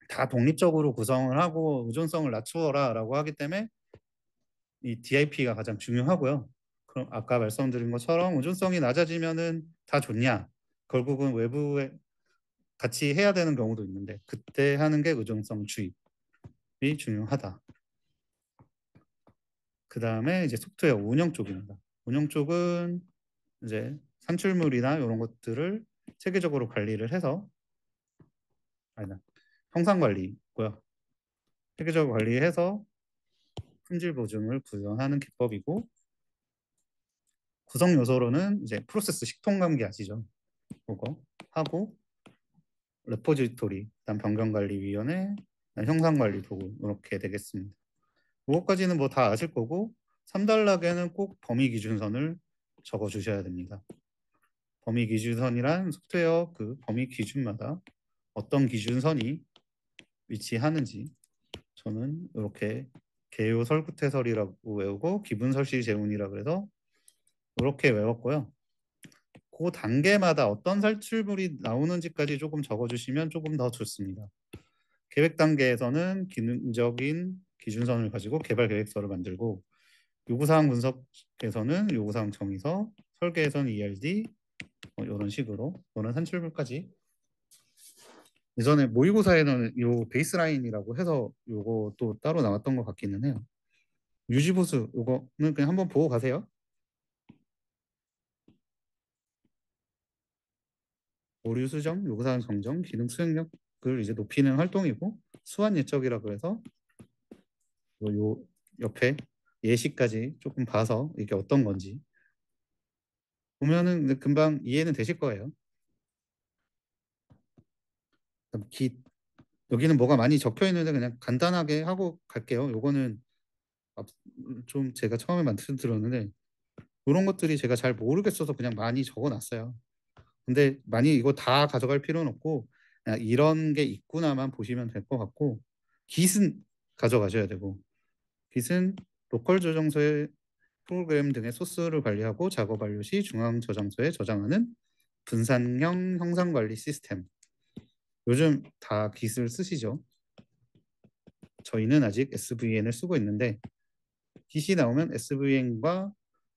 다 독립적으로 구성을 하고 의존성을 낮추어라라고 하기 때문에 이 DIP가 가장 중요하고요. 그럼 아까 말씀드린 것처럼 의존성이 낮아지면은 다 좋냐? 결국은 외부에 같이 해야 되는 경우도 있는데 그때 하는 게 의존성 주입이 중요하다. 그 다음에 이제 소프트웨어 운영 쪽입니다. 운영 쪽은 이제 산출물이나 이런 것들을 체계적으로 관리를 해서 아니다 형상 관리고요. 체계적으로 관리해서 품질 보증을 구현하는 기법이고, 구성 요소로는 이제 프로세스 식통감기 아시죠? 그거 하고 레포지토리, 그다음 변경관리위원회, 형상관리 도구 이렇게 되겠습니다. 그것까지는 뭐 다 아실 거고 3단락에는 꼭 범위 기준선을 적어 주셔야 됩니다. 범위 기준선이란 소프트웨어 그 범위 기준마다 어떤 기준선이 위치하는지, 저는 이렇게 개요 설구태설이라고 외우고 기분설시 재운이라 그래서 이렇게 외웠고요. 그 단계마다 어떤 살출물이 나오는지까지 조금 적어주시면 조금 더 좋습니다. 계획 단계에서는 기능적인 기준선을 가지고 개발 계획서를 만들고, 요구사항 분석에서는 요구사항 정의서, 설계에서는 ERD 이런 식으로 이런 산출물까지. 예전에 모의고사에는 요 베이스라인이라고 해서 요거 또 따로 나왔던 것 같기는 해요. 유지보수 요거는 그냥 한번 보고 가세요. 오류 수정, 요구사항 정정, 기능 수행력을 이제 높이는 활동이고, 수완 예적이라 그래서 요 옆에 예시까지 조금 봐서 이게 어떤 건지 보면은 금방 이해는 되실 거예요. 기, 여기는 뭐가 많이 적혀 있는데 그냥 간단하게 하고 갈게요. 요거는 좀 제가 처음에 말씀드렸는데 이런 것들이 제가 잘 모르겠어서 그냥 많이 적어놨어요. 근데 많이 이거 다 가져갈 필요는 없고 그냥 이런 게 있구나만 보시면 될 것 같고, 깃은 가져가셔야 되고, 깃은 로컬 저장소의 프로그램 등의 소스를 관리하고 작업 완료 시 중앙 저장소에 저장하는 분산형 형상 관리 시스템. 요즘 다 기술 쓰시죠? 저희는 아직 SVN을 쓰고 있는데 기시 나오면 SVN과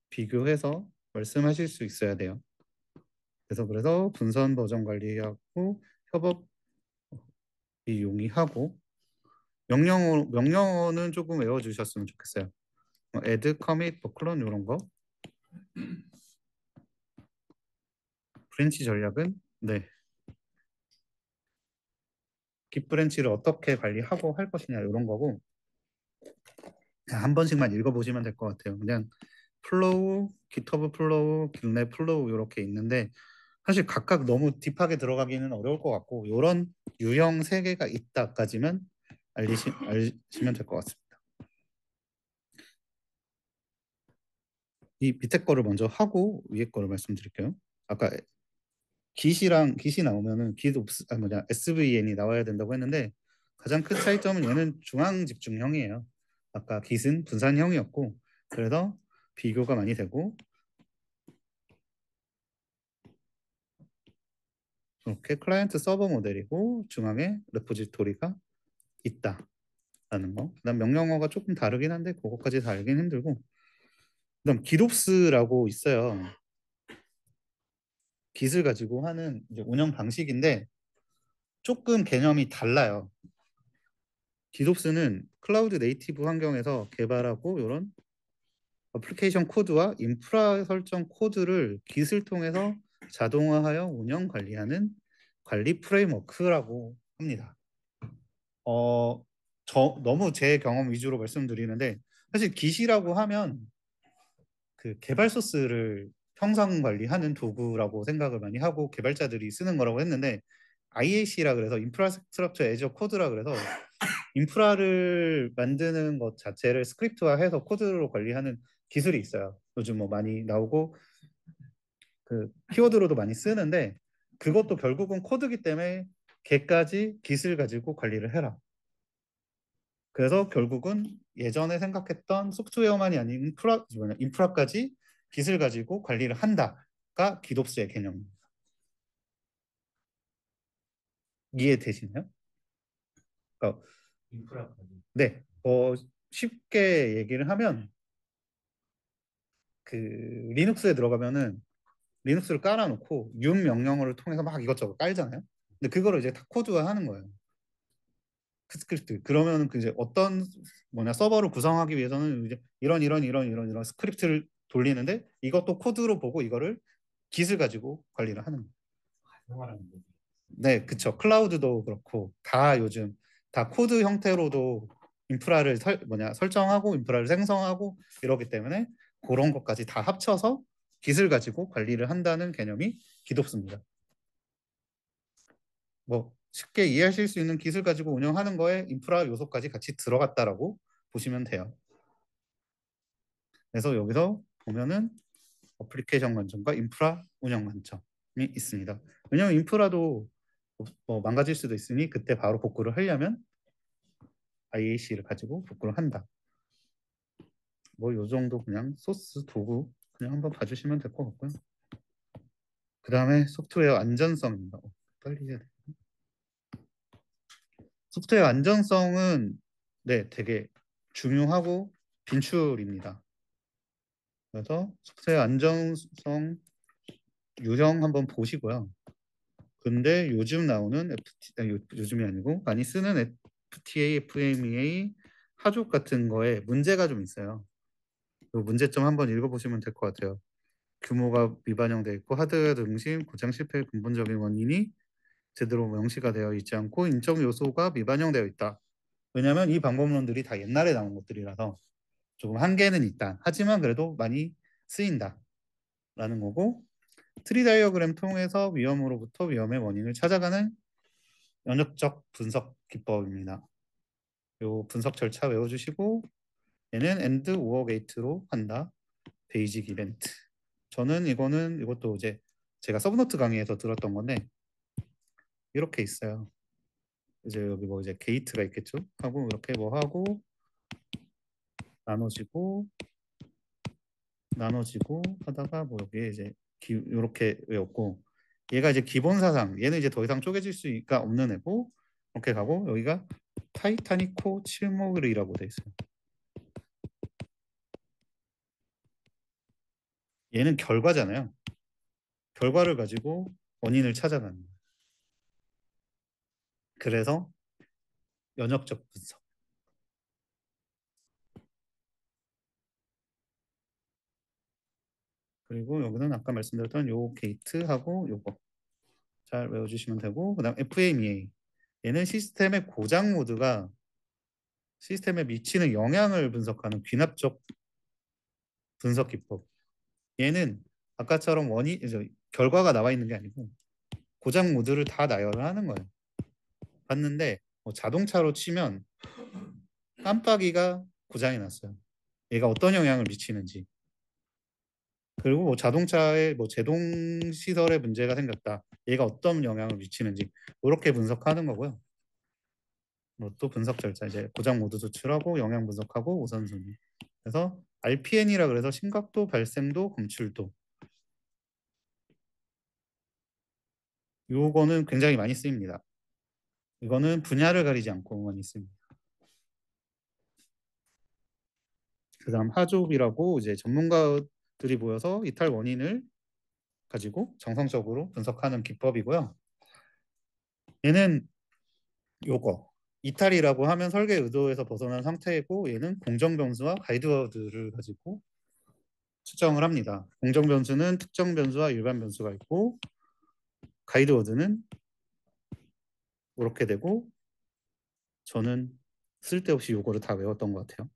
비교해서 말씀하실 수 있어야 돼요. 그래서 분선 버전 관리하고 협업이 용이하고 명령어는 조금 외워주셨으면 좋겠어요. add, commit, clone 이런 거. 브랜치 전략은 네, 깃 브랜치를 어떻게 관리하고 할 것이냐 이런 거고 한 번씩만 읽어보시면 될 것 같아요. 그냥 플로우, 깃허브 플로우, 깃랩 플로우 이렇게 있는데 사실 각각 너무 딥하게 들어가기는 어려울 것 같고 이런 유형 세 개가 있다까지만 알시면 될 것 같습니다. 이 밑에 거를 먼저 하고 위에 거를 말씀드릴게요. 아까 깃이 나오면은 SVN이 나와야 된다고 했는데 가장 큰 차이점은 얘는 중앙 집중형이에요. 아까 깃은 분산형이었고 그래서 비교가 많이 되고 이렇게 클라이언트 서버 모델이고 중앙에 레포지토리가 있다라는 거. 그다음 명령어가 조금 다르긴 한데 그거까지 다 알긴 힘들고 그다음 기롭스라고 있어요. 깃을 가지고 하는 이제 운영 방식인데 조금 개념이 달라요. 기롭스는 클라우드 네이티브 환경에서 개발하고 이런 어플리케이션 코드와 인프라 설정 코드를 깃을 통해서 자동화하여 운영 관리하는 관리 프레임워크라고 합니다. 어, 너무 제 경험 위주로 말씀드리는데 사실 깃이라고 하면 그 개발 소스를 형상 관리하는 도구라고 생각을 많이 하고 개발자들이 쓰는 거라고 했는데 IAC라 그래서 인프라스트럭처 애저 코드라 그래서 인프라를 만드는 것 자체를 스크립트화해서 코드로 관리하는 기술이 있어요. 요즘 뭐 많이 나오고 그 키워드로도 많이 쓰는데 그것도 결국은 코드기 때문에 걔까지 깃을 가지고 관리를 해라. 그래서 결국은 예전에 생각했던 소프트웨어만이 아닌 인프라까지 깃을 가지고 관리를 한다가 깃옵스의 개념입니다. 이해되시나요? 그러니까 인프라까지. 네, 쉽게 얘기를 하면 그 리눅스에 들어가면은 리눅스를 깔아놓고 윤 명령어를 통해서 막 이것저것 깔잖아요. 근데 그거를 이제 다 코드화하는 거예요. 그 스크립트. 그러면은 그 이제 어떤 서버를 구성하기 위해서는 이제 이런 스크립트를 돌리는데 이것도 코드로 보고 이거를 깃을 가지고 관리를 하는 거예요. 네, 그쵸. 클라우드도 그렇고 다 요즘 다 코드 형태로도 인프라를 설정하고 인프라를 생성하고 이러기 때문에 그런 것까지 다 합쳐서 깃을 가지고 관리를 한다는 개념이 깃옵스입니다. 뭐 쉽게 이해하실 수 있는 깃을 가지고 운영하는 거에 인프라 요소까지 같이 들어갔다라고 보시면 돼요. 그래서 여기서 보면은 어플리케이션 관점과 인프라 운영 관점이 있습니다. 왜냐하면 인프라도 뭐 망가질 수도 있으니 그때 바로 복구를 하려면 IAC를 가지고 복구를 한다. 뭐 요 정도 그냥 소스 도구 그냥 한번 봐주시면 될 것 같고요. 그 다음에 소프트웨어 안전성입니다. 빨리 해야 돼. 소프트웨어 안전성은 네 되게 중요하고 빈출입니다. 그래서 소프트웨어 안전성 유형 한번 보시고요. 근데 요즘 나오는 요즘이 아니고 많이 쓰는 FTA, FMEA 하족 같은 거에 문제가 좀 있어요. 그 문제점 한번 읽어보시면 될 것 같아요. 규모가 미반영되어 있고 하드웨어 등심 고장 실패의 근본적인 원인이 제대로 명시가 되어 있지 않고 인적 요소가 미반영되어 있다. 왜냐하면 이 방법론들이 다 옛날에 나온 것들이라서 조금 한계는 있다. 하지만 그래도 많이 쓰인다라는 거고 트리 다이어그램 통해서 위험으로부터 위험의 원인을 찾아가는 연역적 분석 기법입니다. 요 분석 절차 외워주시고 얘는 AND OR 게이트로 한다. 베이직 이벤트. 저는 이것도 이제 제가 서브노트 강의에서 들었던 건데 이렇게 있어요. 이제 여기 뭐 이제 게이트가 있겠죠. 하고 이렇게 뭐 하고 나눠지고 나눠지고 하다가 뭐 여기에 이제 이렇게 외웠고 얘가 이제 기본 사상. 얘는 이제 더 이상 쪼개질 수가 없는 애고 이렇게 가고 여기가 타이타니코 칠모그리라고 돼 있어요. 얘는 결과잖아요. 결과를 가지고 원인을 찾아가는 거예요. 그래서 연역적 분석. 그리고 여기는 아까 말씀드렸던 요 게이트하고 요거 잘 외워주시면 되고 그다음 FMEA 얘는 시스템의 고장 모드가 시스템에 미치는 영향을 분석하는 귀납적 분석 기법. 얘는 아까처럼 결과가 나와 있는 게 아니고 고장 모드를 다 나열을 하는 거예요. 봤는데 뭐 자동차로 치면 깜빡이가 고장이 났어요. 얘가 어떤 영향을 미치는지. 그리고 뭐 자동차에 뭐 제동 시설에 문제가 생겼다. 얘가 어떤 영향을 미치는지 이렇게 분석하는 거고요. 뭐 또 분석 절차 이제 고장 모드 조출하고 영향 분석하고 우선순위. 그래서 RPN이라 그래서 심각도, 발생도, 검출도. 요거는 굉장히 많이 쓰입니다. 이거는 분야를 가리지 않고 많이 씁니다. 그다음 하좁이라고 이제 전문가들이 모여서 이탈 원인을 가지고 정성적으로 분석하는 기법이고요. 얘는 요거 이탈이라고 하면 설계 의도에서 벗어난 상태이고 얘는 공정 변수와 가이드 워드를 가지고 추정을 합니다. 공정 변수는 특정 변수와 일반 변수가 있고 가이드 워드는 이렇게 되고 저는 쓸데없이 요거를 다 외웠던 것 같아요.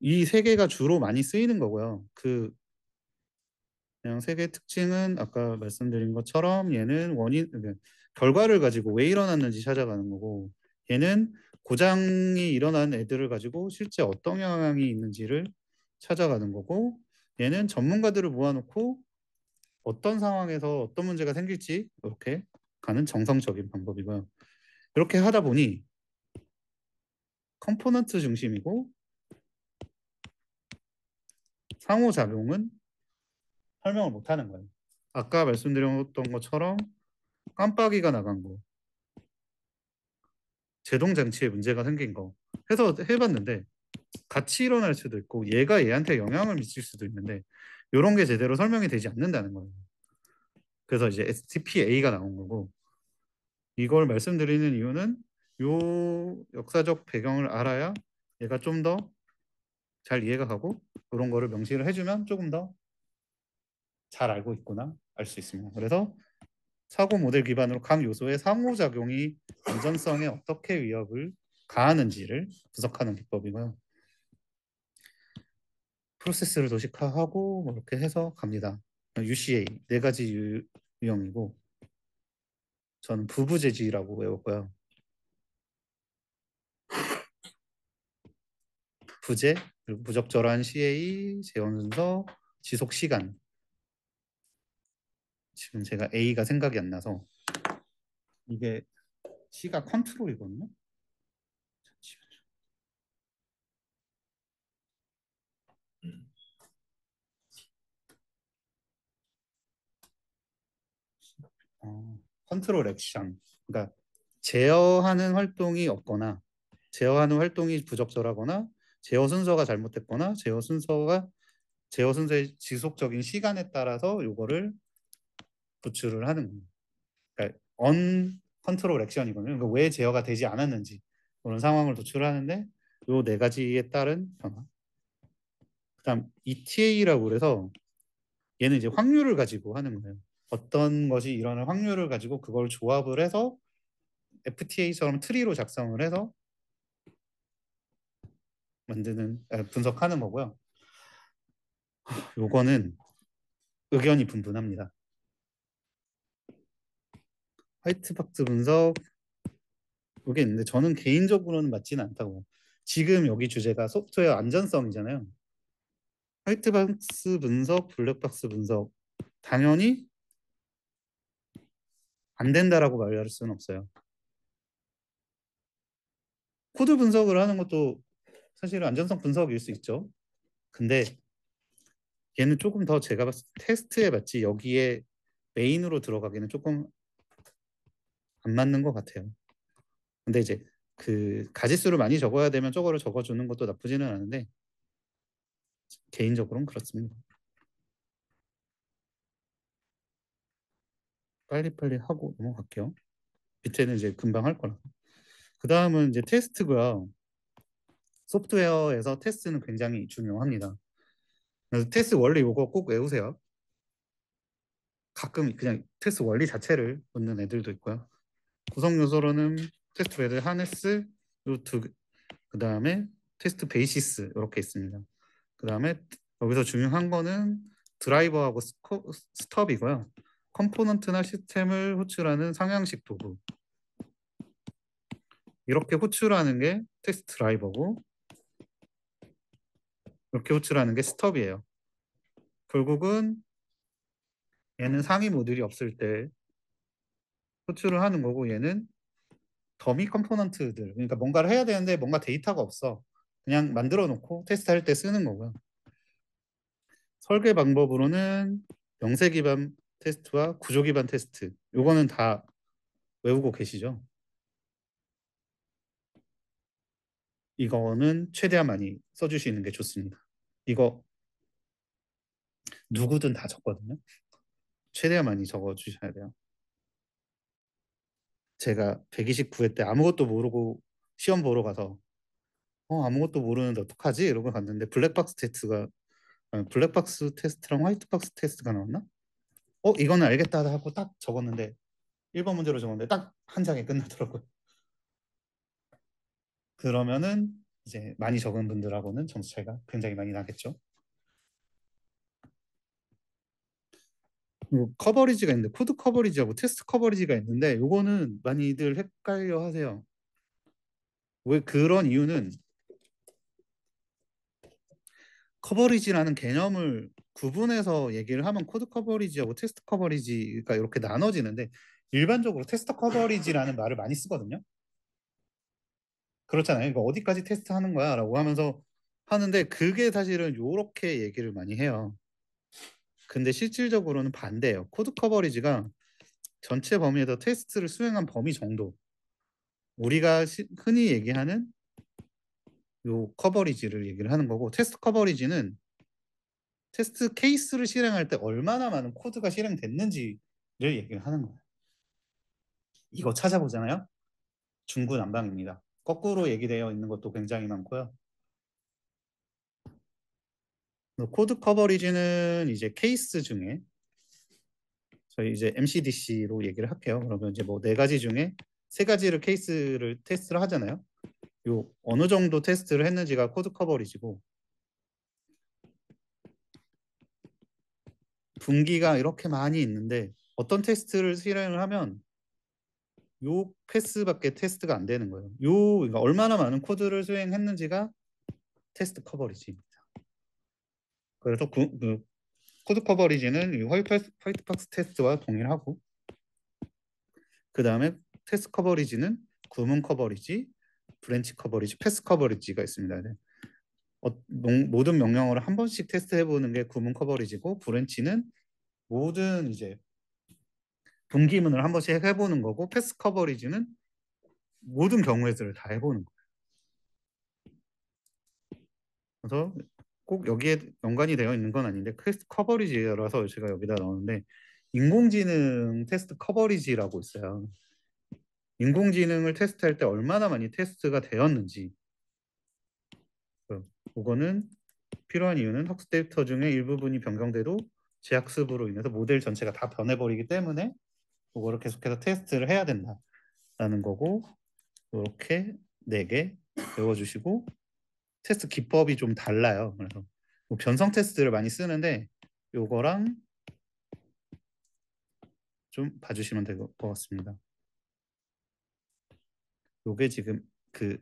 이 세 개가 주로 많이 쓰이는 거고요. 그냥 세 개의 특징은 아까 말씀드린 것처럼 얘는 결과를 가지고 왜 일어났는지 찾아가는 거고 얘는 고장이 일어난 애들을 가지고 실제 어떤 영향이 있는지를 찾아가는 거고 얘는 전문가들을 모아놓고 어떤 상황에서 어떤 문제가 생길지 이렇게 가는 정성적인 방법이고요. 이렇게 하다 보니 컴포넌트 중심이고 상호작용은 설명을 못 하는 거예요. 아까 말씀드렸던 것처럼 깜빡이가 나간 거, 제동 장치에 문제가 생긴 거 해서 해봤는데 같이 일어날 수도 있고 얘가 얘한테 영향을 미칠 수도 있는데 이런 게 제대로 설명이 되지 않는다는 거예요. 그래서 이제 STPA가 나온 거고 이걸 말씀드리는 이유는 요 역사적 배경을 알아야 얘가 좀 더 잘 이해가 가고 그런 거를 명시를 해주면 조금 더 잘 알고 있구나 알 수 있습니다. 그래서 사고 모델 기반으로 각 요소의 상호작용이 안전성에 어떻게 위협을 가하는지를 분석하는 기법이고요. 프로세스를 도식화하고 뭐 이렇게 해서 갑니다. UCA 네 가지 유형이고 저는 부부재지라고 외웠고요. 부재 그리고 부적절한 CA, 재원 순서, 지속 시간. 지금 제가 A가 생각이 안 나서 이게 C가 컨트롤이거든요. 잠시만요. 컨트롤 액션. 그러니까 제어하는 활동이 없거나 제어하는 활동이 부적절하거나 제어 순서가 잘못됐거나 제어 순서의 지속적인 시간에 따라서 요거를 부출을 하는 겁니다. 그러니까 언 컨트롤 액션이거든요. 그러니까 왜 제어가 되지 않았는지 그런 상황을 도출하는데 요 네 가지에 따른 변화. 그다음 ETA라고 그래서 얘는 이제 확률을 가지고 하는 거예요. 어떤 것이 일어날 확률을 가지고 그걸 조합을 해서 FTA처럼 트리로 작성을 해서 분석하는 거고요. 요거는 의견이 분분합니다. 화이트박스 분석 그게 있는데 저는 개인적으로는 맞지는 않다고. 지금 여기 주제가 소프트웨어 안전성이잖아요. 화이트박스 분석, 블랙박스 분석 당연히 안 된다라고 말할 수는 없어요. 코드 분석을 하는 것도 사실은 안전성 분석일 수 있죠. 근데 얘는 조금 더 제가 봤을 때 테스트에 맞지 여기에 메인으로 들어가기는 조금 안 맞는 것 같아요. 근데 이제 그 가지수를 많이 적어야 되면 저거를 적어주는 것도 나쁘지는 않은데 개인적으로는 그렇습니다. 빨리빨리 하고 넘어갈게요. 밑에는 이제 금방 할 거라. 그 다음은 이제 테스트고요. 소프트웨어에서 테스트는 굉장히 중요합니다. 그래서 테스트 원리 이거 꼭 외우세요. 가끔 그냥 테스트 원리 자체를 묻는 애들도 있고요. 구성 요소로는 테스트 베드, 하네스, 루트, 그 다음에 테스트 베이시스 이렇게 있습니다. 그 다음에 여기서 중요한 거는 드라이버하고 스톱이고요. 컴포넌트나 시스템을 호출하는 상향식 도구. 이렇게 호출하는 게 테스트 드라이버고 이렇게 호출하는 게 스톱이에요. 결국은 얘는 상위 모듈이 없을 때 호출을 하는 거고 얘는 더미 컴포넌트들 그러니까 뭔가를 해야 되는데 뭔가 데이터가 없어. 그냥 만들어 놓고 테스트할 때 쓰는 거고요. 설계 방법으로는 명세 기반 테스트와 구조 기반 테스트 요거는 다 외우고 계시죠? 이거는 최대한 많이 써주시는 게 좋습니다. 이거 누구든 다 적거든요. 최대한 많이 적어주셔야 돼요. 제가 129회 때 아무것도 모르고 시험 보러 가서 아무것도 모르는데 어떡하지? 이러고 갔는데 블랙박스 테스트랑 화이트박스 테스트가 나왔나? 이거는 알겠다 하고 딱 적었는데 1번 문제로 적었는데 딱 한 장에 끝나더라고요. 그러면은 이제 많이 적은 분들하고는 점수 차이가 굉장히 많이 나겠죠. 그리고 커버리지가 있는데 코드 커버리지하고 테스트 커버리지가 있는데 요거는 많이들 헷갈려 하세요. 왜 그런 이유는 커버리지라는 개념을 구분해서 얘기를 하면 코드 커버리지하고 테스트 커버리지가 이렇게 나눠지는데 일반적으로 테스트 커버리지라는 말을 많이 쓰거든요. 그렇잖아요. 그러니까 어디까지 테스트하는 거야라고 하면서 하는데 그게 사실은 요렇게 얘기를 많이 해요. 근데 실질적으로는 반대예요. 코드 커버리지가 전체 범위에서 테스트를 수행한 범위 정도. 우리가 흔히 얘기하는 요 커버리지를 얘기를 하는 거고 테스트 커버리지는 테스트 케이스를 실행할 때 얼마나 많은 코드가 실행됐는지를 얘기를 하는 거예요. 이거 찾아보잖아요. 중구난방입니다. 거꾸로 얘기되어 있는 것도 굉장히 많고요. 코드 커버리지는 이제 케이스 중에 저희 이제 MCDC로 얘기를 할게요. 그러면 이제 뭐 네 가지 중에 세 가지를 케이스를 테스트를 하잖아요. 요 어느 정도 테스트를 했는지가 코드 커버리지고 분기가 이렇게 많이 있는데 어떤 테스트를 실행을 하면 요 패스밖에 테스트가 안 되는 거예요. 그러니까 얼마나 많은 코드를 수행했는지가 테스트 커버리지입니다. 그래서 그 코드 커버리지는 이 화이트박스 테스트와 동일하고 그 다음에 테스트 커버리지는 구문 커버리지, 브랜치 커버리지, 패스 커버리지가 있습니다. 네. 모든 명령어를 한 번씩 테스트해 보는 게 구문 커버리지고 브랜치는 모든 이제 분기문을 한 번씩 해보는 거고 패스 커버리지는 모든 경우의 수를 다 해보는 거예요. 그래서 꼭 여기에 연관이 되어 있는 건 아닌데 테스트 커버리지라서 제가 여기다 넣었는데 인공지능 테스트 커버리지라고 있어요. 인공지능을 테스트할 때 얼마나 많이 테스트가 되었는지 그거는 필요한 이유는 학습 데이터 중에 일부분이 변경돼도 재학습으로 인해서 모델 전체가 다 변해버리기 때문에 그거를 계속해서 테스트를 해야 된다라는 거고 이렇게 4개 외워주시고 테스트 기법이 좀 달라요. 그래서 뭐 변성 테스트를 많이 쓰는데 요거랑 좀 봐주시면 될 것 같습니다. 요게 지금 그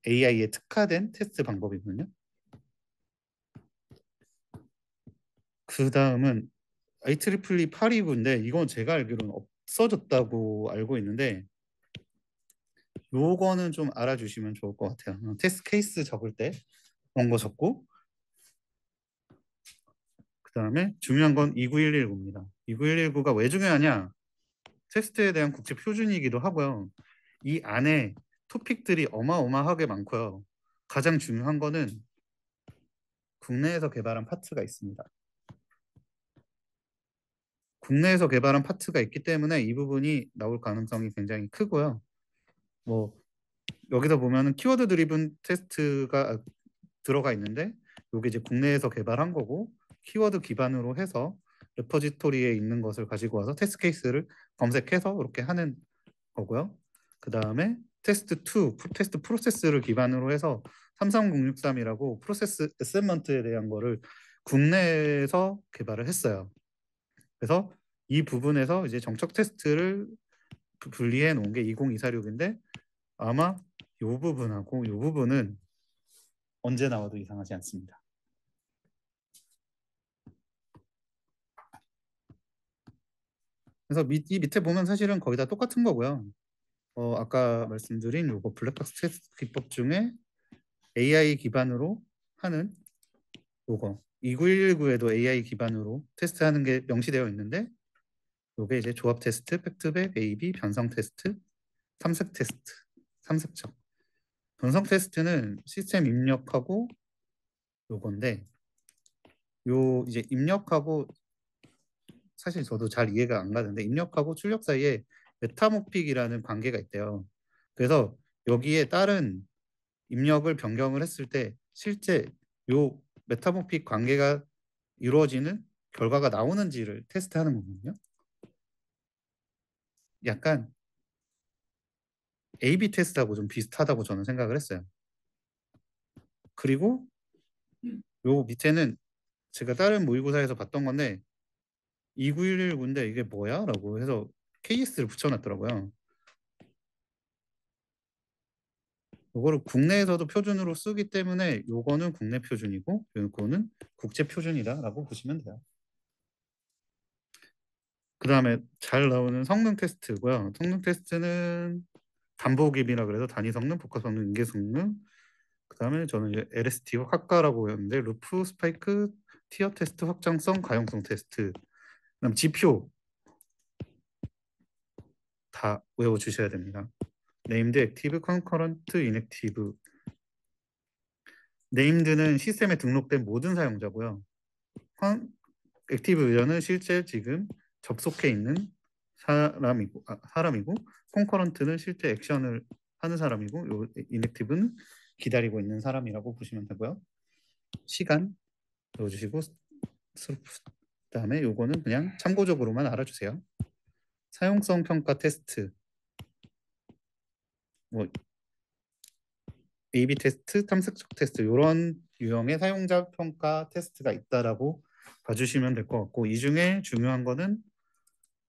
AI에 특화된 테스트 방법이거든요. 그 다음은 IEEE 829인데 이건 제가 알기로는 없어졌다고 알고 있는데 요거는 좀 알아주시면 좋을 것 같아요. 테스트 케이스 적을 때 그런 거 적고 그다음에 중요한 건 29119입니다. 29119가 왜 중요하냐? 테스트에 대한 국제 표준이기도 하고요. 이 안에 토픽들이 어마어마하게 많고요. 가장 중요한 거는 국내에서 개발한 파트가 있습니다. 국내에서 개발한 파트가 있기 때문에 이 부분이 나올 가능성이 굉장히 크고요. 뭐 여기서 보면은 키워드 드리븐 테스트가 들어가 있는데 이게 이제 국내에서 개발한 거고 키워드 기반으로 해서 레퍼지토리에 있는 것을 가지고 와서 테스트 케이스를 검색해서 이렇게 하는 거고요. 그 다음에 테스트 2, 테스트 프로세스를 기반으로 해서 33063이라고 프로세스 어셈먼트에 대한 거를 국내에서 개발을 했어요. 그래서 이 부분에서 이제 정책 테스트를 분리해 놓은 게 20246인데 아마 이 부분하고 이 부분은 언제 나와도 이상하지 않습니다. 그래서 이 밑에 보면 사실은 거의 다 똑같은 거고요. 아까 말씀드린 요거 블랙박스 테스트 기법 중에 AI 기반으로 하는 요거 29119에도 AI 기반으로 테스트하는 게 명시되어 있는데 요게 이제 조합 테스트, 팩트백, AB, 변성 테스트, 탐색 테스트, 탐색적. 변성 테스트는 시스템 입력하고 요건데 요 이제 입력하고 사실 저도 잘 이해가 안 가는데 입력하고 출력 사이에 메타모픽이라는 관계가 있대요. 그래서 여기에 따른 입력을 변경을 했을 때 실제 요 메타모픽 관계가 이루어지는 결과가 나오는지를 테스트하는 거거든요. 약간 A/B 테스트하고 좀 비슷하다고 저는 생각을 했어요. 그리고 요 밑에는 제가 다른 모의고사에서 봤던 건데 29119인데 이게 뭐야? 라고 해서 KS를 붙여놨더라고요. 요거를 국내에서도 표준으로 쓰기 때문에 요거는 국내 표준이고 요거는 국제 표준이다라고 보시면 돼요. 그 다음에 잘 나오는 성능 테스트고요. 성능 테스트는 반복입이라 그래서 단위 성능, 복합 성능, 인계 성능. 그 다음에 저는 이제 LST와 카카라고 했는데 루프, 스파이크, 티어 테스트, 확장성, 가용성 테스트. 그다음 지표 다 외워주셔야 됩니다. 네임드, 액티브, 컨커런트, 인액티브. 네임드는 시스템에 등록된 모든 사용자고요. 액티브 유저는 실제 지금 접속해 있는 사람이고 콘커런트는 실제 액션을 하는 사람이고 요 인액티브는 기다리고 있는 사람이라고 보시면 되고요. 시간 넣어주시고 그다음에 요거는 그냥 참고적으로만 알아주세요. 사용성 평가 테스트 뭐 A/B 테스트, 탐색적 테스트 이런 유형의 사용자 평가 테스트가 있다라고 봐주시면 될 것 같고 이 중에 중요한 거는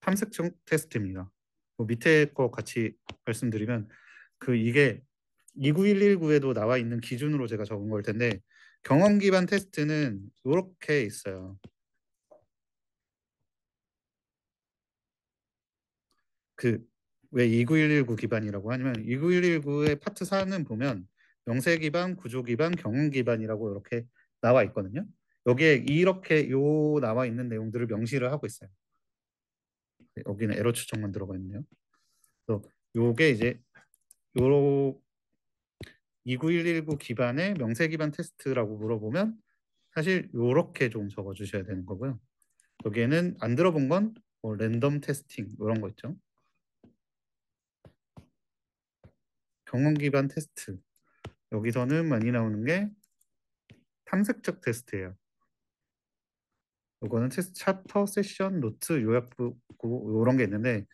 탐색적 테스트입니다. 밑에 거 같이 말씀드리면 이게 29119에도 나와 있는 기준으로 제가 적은 걸 텐데 경험 기반 테스트는 이렇게 있어요. 왜 29119 기반이라고 하냐면 29119의 파트 4는 보면 명세 기반, 구조 기반, 경험 기반이라고 이렇게 나와 있거든요. 여기에 이렇게 나와 있는 내용들을 명시를 하고 있어요. 여기는 에러 추정만 들어가 있네요. 그래서 요게 이제 요 29119 기반의 명세 기반 테스트라고 물어보면 사실 요렇게 좀 적어 주셔야 되는 거고요. 여기에는 안 들어본 건뭐 랜덤 테스팅 이런 거 있죠. 경험 기반 테스트. 여기서는 많이 나오는 게 탐색적 테스트예요. 이거는 테스트 챕터, 세션, 노트, 요약부 이런 게 있는데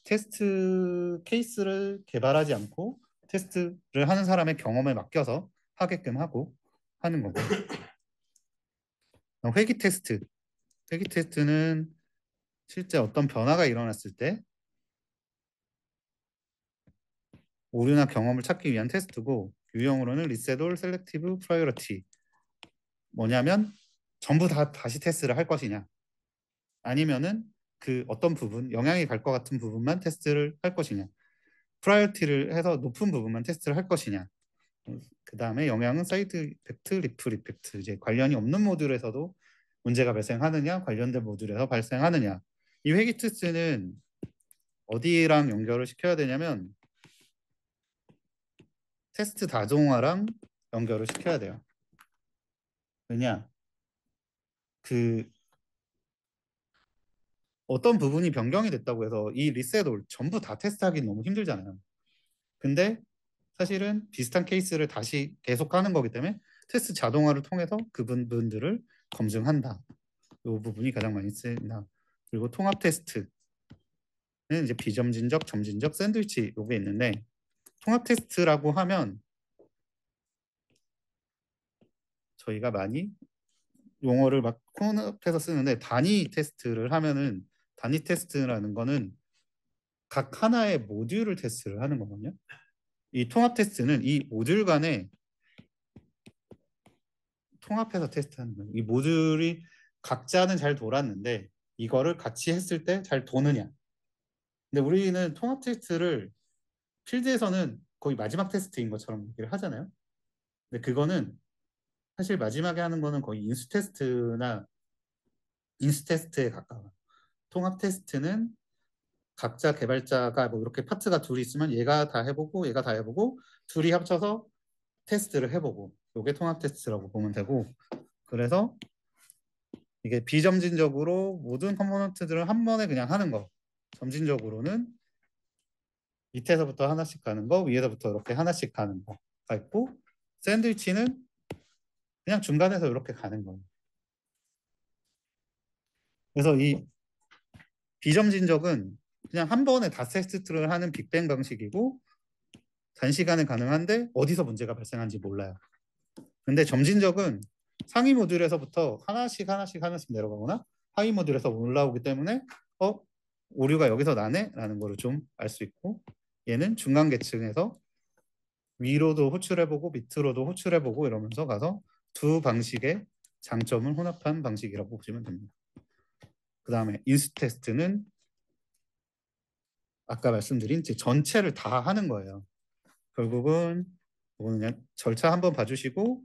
테스트 케이스를 개발하지 않고 테스트를 하는 사람의 경험에 맡겨서 하게끔 하고 하는 거고. 회기 테스트. 회기 테스트는 실제 어떤 변화가 일어났을 때 오류나 경험을 찾기 위한 테스트고 유형으로는 리셋올, 셀렉티브, 프라이어리티. 뭐냐면 전부 다 다시 테스트를 할 것이냐 아니면은 어떤 부분 영향이 갈 것 같은 부분만 테스트를 할 것이냐 프라이어티를 해서 높은 부분만 테스트를 할 것이냐 그 다음에 영향은 사이드 이펙트, 리플 이펙트 이제 관련이 없는 모듈에서도 문제가 발생하느냐, 관련된 모듈에서 발생하느냐. 이 회귀 특수는 어디랑 연결을 시켜야 되냐면 테스트 다종화랑 연결을 시켜야 돼요. 왜냐? 그 어떤 부분이 변경이 됐다고 해서 이 리셋을 전부 다 테스트하기 너무 힘들잖아요. 근데 사실은 비슷한 케이스를 다시 계속하는 거기 때문에 테스트 자동화를 통해서 그 부분들을 검증한다. 이 부분이 가장 많이 쓰인다. 그리고 통합 테스트는 이제 비점진적, 점진적, 샌드위치 요게 있는데 통합 테스트라고 하면 저희가 많이 용어를 막 혼합해서 쓰는데 단위 테스트를 하면은 단위 테스트라는 거는 각 하나의 모듈을 테스트를 하는 거거든요. 이 통합 테스트는 이 모듈 간에 통합해서 테스트하는 거예요. 이 모듈이 각자는 잘 돌았는데 이거를 같이 했을 때 잘 도느냐. 근데 우리는 통합 테스트를 필드에서는 거의 마지막 테스트인 것처럼 얘기를 하잖아요. 근데 그거는 사실 마지막에 하는 거는 거의 인수 테스트에 가까워요. 통합 테스트는 각자 개발자가 뭐 이렇게 파트가 둘이 있으면 얘가 다 해보고 얘가 다 해보고 둘이 합쳐서 테스트를 해보고 이게 통합 테스트라고 보면 되고 그래서 이게 비점진적으로 모든 컴포넌트들을 한 번에 그냥 하는 거 점진적으로는 밑에서부터 하나씩 가는 거 위에서부터 이렇게 하나씩 가는 거가 있고 샌드위치는 그냥 중간에서 이렇게 가는 거예요. 그래서 이 비점진적은 그냥 한 번에 다 테스트를 하는 빅뱅 방식이고 단시간에 가능한데 어디서 문제가 발생한지 몰라요. 근데 점진적은 상위 모듈에서부터 하나씩 내려가거나 하위 모듈에서 올라오기 때문에 오류가 여기서 나네? 라는 거를 좀 알 수 있고 얘는 중간 계층에서 위로도 호출해보고 밑으로도 호출해보고 이러면서 가서 두 방식의 장점을 혼합한 방식이라고 보시면 됩니다. 그 다음에 인수 테스트는 아까 말씀드린 전체를 다 하는 거예요. 결국은 그냥 절차 한번 봐주시고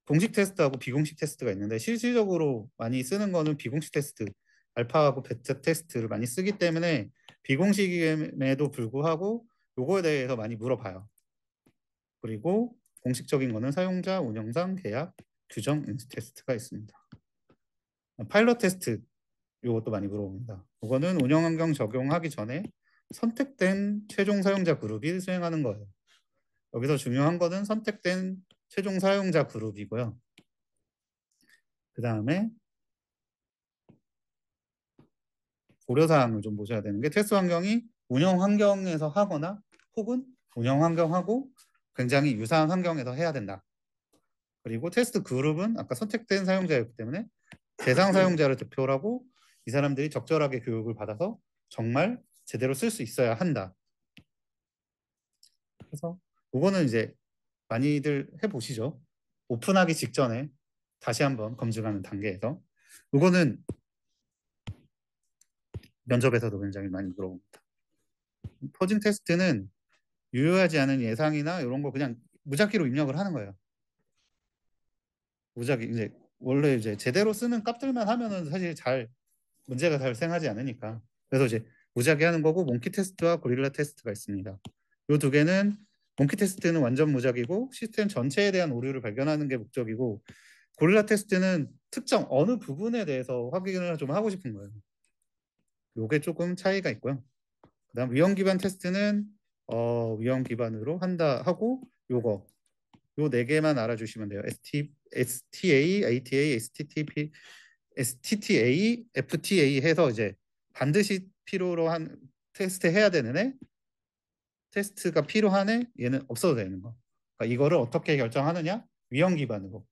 공식 테스트하고 비공식 테스트가 있는데 실질적으로 많이 쓰는 거는 비공식 테스트, 알파하고 베타 테스트를 많이 쓰기 때문에 비공식임에도 불구하고 요거에 대해서 많이 물어봐요. 그리고 공식적인 거는 사용자, 운영상, 계약, 규정, 인수 테스트가 있습니다. 파일럿 테스트 요것도 많이 물어봅니다. 이거는 운영 환경 적용하기 전에 선택된 최종 사용자 그룹이 수행하는 거예요. 여기서 중요한 거는 선택된 최종 사용자 그룹이고요. 그 다음에 고려사항을 좀 보셔야 되는 게 테스트 환경이 운영 환경에서 하거나 혹은 운영 환경하고 굉장히 유사한 환경에서 해야 된다. 그리고 테스트 그룹은 아까 선택된 사용자였기 때문에 대상 사용자를 대표로 하고 이 사람들이 적절하게 교육을 받아서 정말 제대로 쓸 수 있어야 한다. 그래서 그거는 이제 많이들 해보시죠. 오픈하기 직전에 다시 한번 검증하는 단계에서 그거는 면접에서도 굉장히 많이 물어봅니다. 포징 테스트는 유효하지 않은 예상이나 이런 거 그냥 무작위로 입력을 하는 거예요. 무작위 이제 원래 이제 제대로 쓰는 값들만 하면은 사실 잘 문제가 발생하지 않으니까. 그래서 이제 무작위 하는 거고 몽키 테스트와 고릴라 테스트가 있습니다. 이 두 개는 몽키 테스트는 완전 무작위고 시스템 전체에 대한 오류를 발견하는 게 목적이고 고릴라 테스트는 특정 어느 부분에 대해서 확인을 좀 하고 싶은 거예요. 요게 조금 차이가 있고요. 그다음 위험 기반 테스트는 위험 기반으로 한다 하고 요거 요 네 개만 알아주시면 돼요. STA, ATA, STTA, FTA 해서 이제 반드시 필요로 한 테스트 해야 되는 애, 테스트가 필요한 애, 얘는 없어도 되는 거. 그러니까 이거를 어떻게 결정하느냐? 위험 기반으로.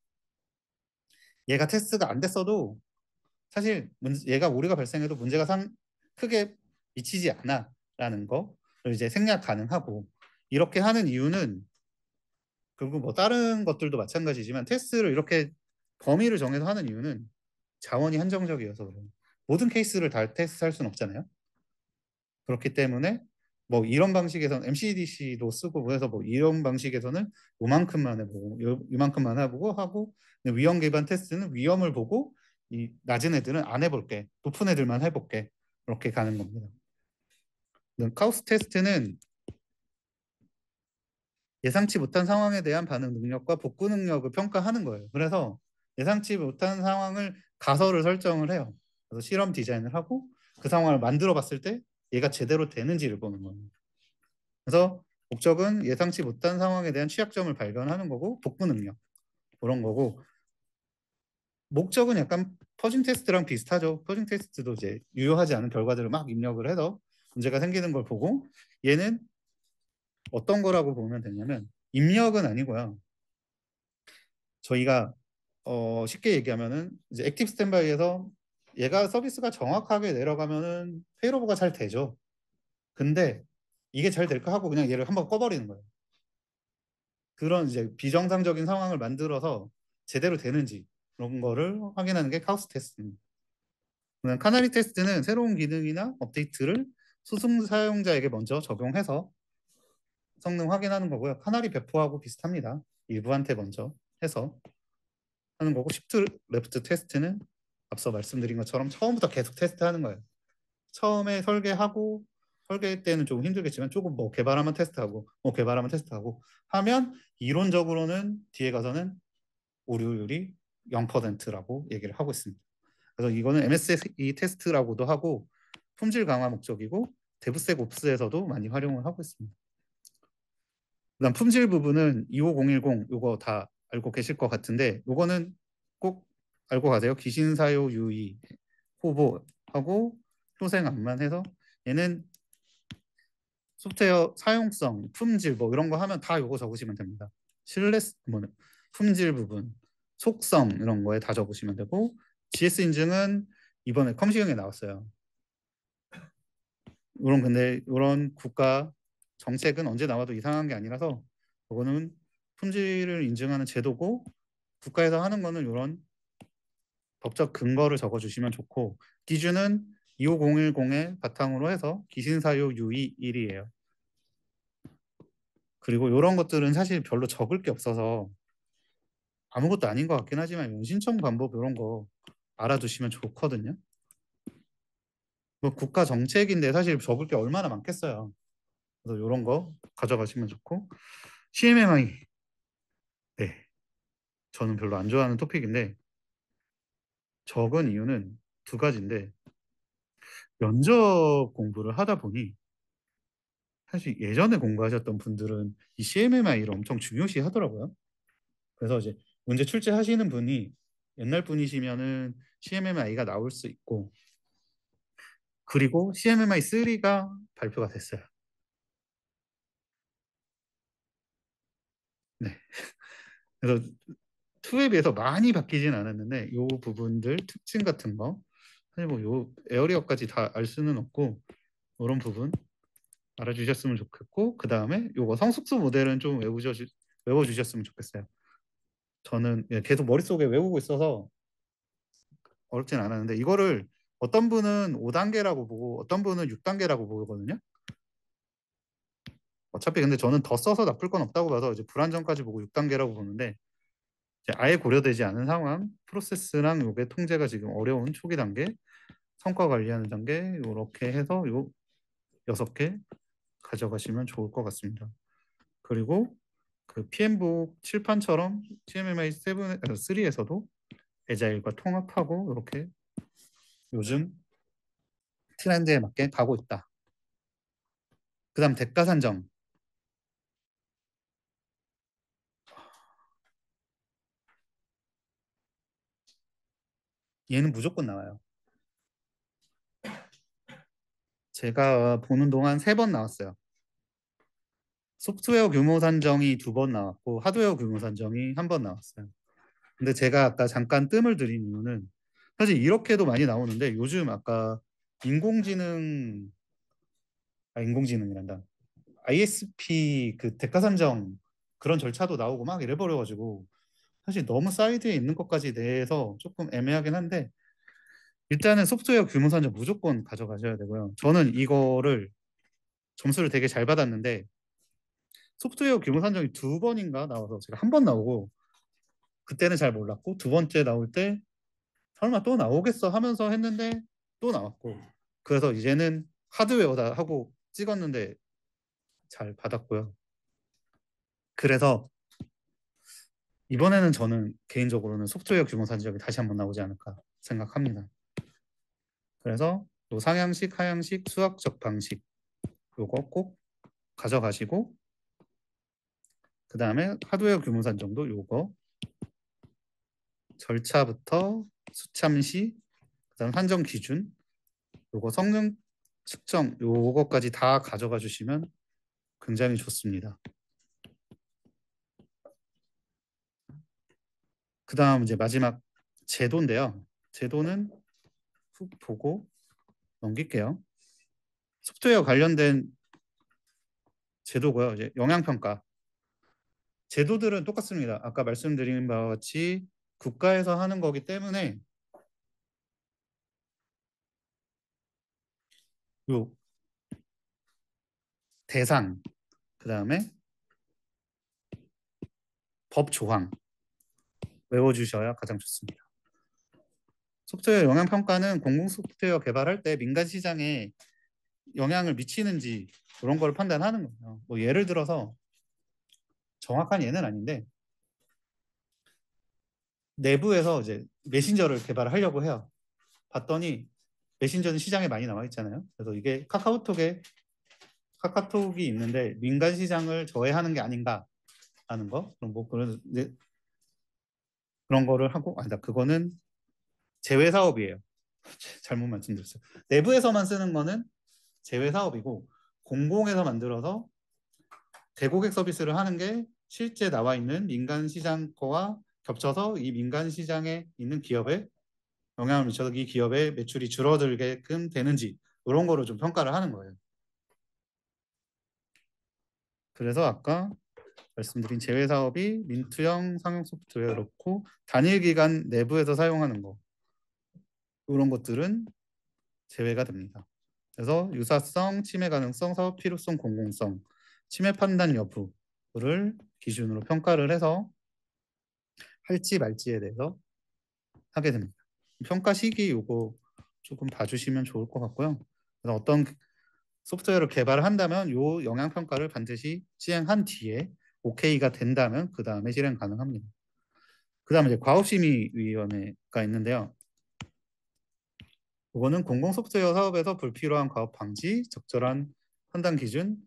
얘가 테스트가 안 됐어도 사실 얘가 오류가 발생해도 문제가 크게 미치지 않아라는 거를 이제 생략 가능하고 이렇게 하는 이유는 결국 뭐 다른 것들도 마찬가지지만 테스트를 이렇게 범위를 정해서 하는 이유는 자원이 한정적이어서 그래요. 모든 케이스를 다 테스트할 수는 없잖아요. 그렇기 때문에 뭐 이런 방식에서는 MCDC도 쓰고 그래서 뭐 이런 방식에서는 요만큼만 해보고 요만큼만 해보고 하고 근데 위험 기반 테스트는 위험을 보고 이 낮은 애들은 안 해볼게 높은 애들만 해볼게 이렇게 가는 겁니다. 카우스 테스트는 예상치 못한 상황에 대한 반응 능력과 복구 능력을 평가하는 거예요. 그래서 예상치 못한 상황을 가설을 설정을 해요. 그래서 실험 디자인을 하고 그 상황을 만들어 봤을 때 얘가 제대로 되는지를 보는 거예요. 그래서 목적은 예상치 못한 상황에 대한 취약점을 발견하는 거고 복구 능력 그런 거고 목적은 약간 퍼징 테스트랑 비슷하죠. 퍼징 테스트도 이제 유효하지 않은 결과들을 막 입력을 해서 문제가 생기는 걸 보고 얘는 어떤 거라고 보면 되냐면 입력은 아니고요. 저희가 쉽게 얘기하면은 이제 액티브 스탠바이에서 얘가 서비스가 정확하게 내려가면은 페이로버가 잘 되죠. 근데 이게 잘 될까 하고 그냥 얘를 한번 꺼버리는 거예요. 그런 이제 비정상적인 상황을 만들어서 제대로 되는지 그런 거를 확인하는 게 카우스 테스트입니다. 카나리 테스트는 새로운 기능이나 업데이트를 수승 사용자에게 먼저 적용해서 성능 확인하는 거고요. 카나리 배포하고 비슷합니다. 일부한테 먼저 해서 하는 거고 시프트 레프트 테스트는 앞서 말씀드린 것처럼 처음부터 계속 테스트하는 거예요. 처음에 설계하고 설계 때는 조금 힘들겠지만 조금 뭐 개발하면 테스트하고 뭐 개발하면 테스트하고 하면 이론적으로는 뒤에 가서는 오류율이 0%라고 얘기를 하고 있습니다. 그래서 이거는 MSE 테스트라고도 하고 품질 강화 목적이고 데브색 옵스에서도 많이 활용을 하고 있습니다. 그다음 품질 부분은 25010 요거 다 알고 계실 것 같은데 요거는 꼭 알고 가세요. 기신사유 유의 호보하고 효생안만 해서 얘는 소프트웨어 사용성, 품질 뭐 이런 거 하면 다 요거 적으시면 됩니다. 신뢰 뭐 품질 부분, 속성 이런 거에 다 적으시면 되고 GS 인증은 이번에 컴시경에 나왔어요. 이런 근데 이런 국가 정책은 언제 나와도 이상한 게 아니라서 그거는 품질을 인증하는 제도고 국가에서 하는 거는 이런 법적 근거를 적어주시면 좋고 기준은 25010의 바탕으로 해서 기신사유 유의 1이에요. 그리고 이런 것들은 사실 별로 적을 게 없어서 아무것도 아닌 것 같긴 하지만 연신청 방법 이런 거 알아두시면 좋거든요. 뭐 국가 정책인데 사실 적을 게 얼마나 많겠어요. 그래서 이런 거 가져가시면 좋고 CMMI 네 저는 별로 안 좋아하는 토픽인데 적은 이유는 두 가지인데 면접 공부를 하다 보니 사실 예전에 공부하셨던 분들은 이 CMMI를 엄청 중요시 하더라고요. 그래서 이제 문제 출제하시는 분이 옛날 분이시면은 CMMI가 나올 수 있고 그리고 CMMI 3가 발표가 됐어요. 네. 그래서 2에 비해서 많이 바뀌진 않았는데 요 부분들 특징 같은 거 사실 뭐 요 에어리어까지 다 알 수는 없고 이런 부분 알아주셨으면 좋겠고 그 다음에 요거 성숙수 모델은 좀 외워주셨으면 좋겠어요. 저는 예, 계속 머릿속에 외우고 있어서 어렵진 않았는데 이거를 어떤 분은 5단계라고 보고 어떤 분은 6단계라고 보거든요. 어차피 근데 저는 더 써서 나쁠 건 없다고 봐서 이제 불안정까지 보고 6단계라고 보는데 이제 아예 고려되지 않은 상황, 프로세스랑 요게 통제가 지금 어려운 초기 단계, 성과 관리하는 단계 이렇게 해서 요 6개 가져가시면 좋을 것 같습니다. 그리고 그 PM북 칠판처럼 CMMI 3에서도 에자일과 통합하고 이렇게 요즘 트렌드에 맞게 가고 있다. 그다음 대가 산정. 얘는 무조건 나와요. 제가 보는 동안 3번 나왔어요. 소프트웨어 규모 산정이 2번 나왔고 하드웨어 규모 산정이 1번 나왔어요. 근데 제가 아까 잠깐 뜸을 들인 이유는 사실 이렇게도 많이 나오는데 요즘 아까 인공지능 인공지능이란다. ISP 그 대가 산정 그런 절차도 나오고 막 이래 버려가지고 사실 너무 사이드에 있는 것까지 대해서 조금 애매하긴 한데 일단은 소프트웨어 규모 산정 무조건 가져가셔야 되고요. 저는 이거를 점수를 되게 잘 받았는데 소프트웨어 규모 산정이 두 번인가 나와서 제가 한 번 나오고 그때는 잘 몰랐고 두 번째 나올 때 설마 또 나오겠어 하면서 했는데 또 나왔고 그래서 이제는 하드웨어다 하고 찍었는데 잘 받았고요. 그래서 이번에는 저는 개인적으로는 소프트웨어 규모 산정이 다시 한번 나오지 않을까 생각합니다. 그래서 노상향식, 하향식, 수학적 방식 요거 꼭 가져가시고 그 다음에 하드웨어 규모 산정도 요거 절차부터 수참시 그다음 산정 기준 요거 성능 측정 요거까지 다 가져가 주시면 굉장히 좋습니다. 그 다음 이제 마지막 제도인데요. 제도는 훅 보고 넘길게요. 소프트웨어 관련된 제도고요. 이제 영향평가 제도들은 똑같습니다. 아까 말씀드린 바와 같이 국가에서 하는 거기 때문에 요 대상 그 다음에 법 조항 외워주셔야 가장 좋습니다. 소프트웨어 영향평가는 공공 소프트웨어 개발할 때 민간 시장에 영향을 미치는지 그런 걸 판단하는 거예요. 뭐 예를 들어서 정확한 예는 아닌데 내부에서 이제 메신저를 개발하려고 해요. 봤더니 메신저는 시장에 많이 나와 있잖아요. 그래서 이게 카카오톡이 있는데 민간 시장을 저해하는 게 아닌가 하는 거. 그럼 뭐 그런 거를 하고 아니다. 그거는 제외 사업이에요. 잘못 말씀드렸어요. 내부에서만 쓰는 거는 제외 사업이고 공공에서 만들어서 대고객 서비스를 하는 게 실제 나와 있는 민간 시장 거와 겹쳐서 이 민간 시장에 있는 기업에 영향을 미쳐서 이 기업의 매출이 줄어들게끔 되는지 이런 거를 좀 평가를 하는 거예요. 그래서 아까 말씀드린 제외 사업이 민투형 상용 소프트웨어 그렇고 단일 기간 내부에서 사용하는 거 이런 것들은 제외가 됩니다. 그래서 유사성, 침해 가능성, 사업 필요성, 공공성, 침해 판단 여부를 기준으로 평가를 해서 할지 말지에 대해서 하게 됩니다. 평가 시기 요거 조금 봐주시면 좋을 것 같고요. 그래서 어떤 소프트웨어를 개발을 한다면 요 영향 평가를 반드시 시행한 뒤에 오케이가 된다면 그 다음에 실행 가능합니다. 그 다음에 이제 과업심의위원회가 있는데요. 이거는 공공 소프트웨어 사업에서 불필요한 과업 방지, 적절한 판단 기준,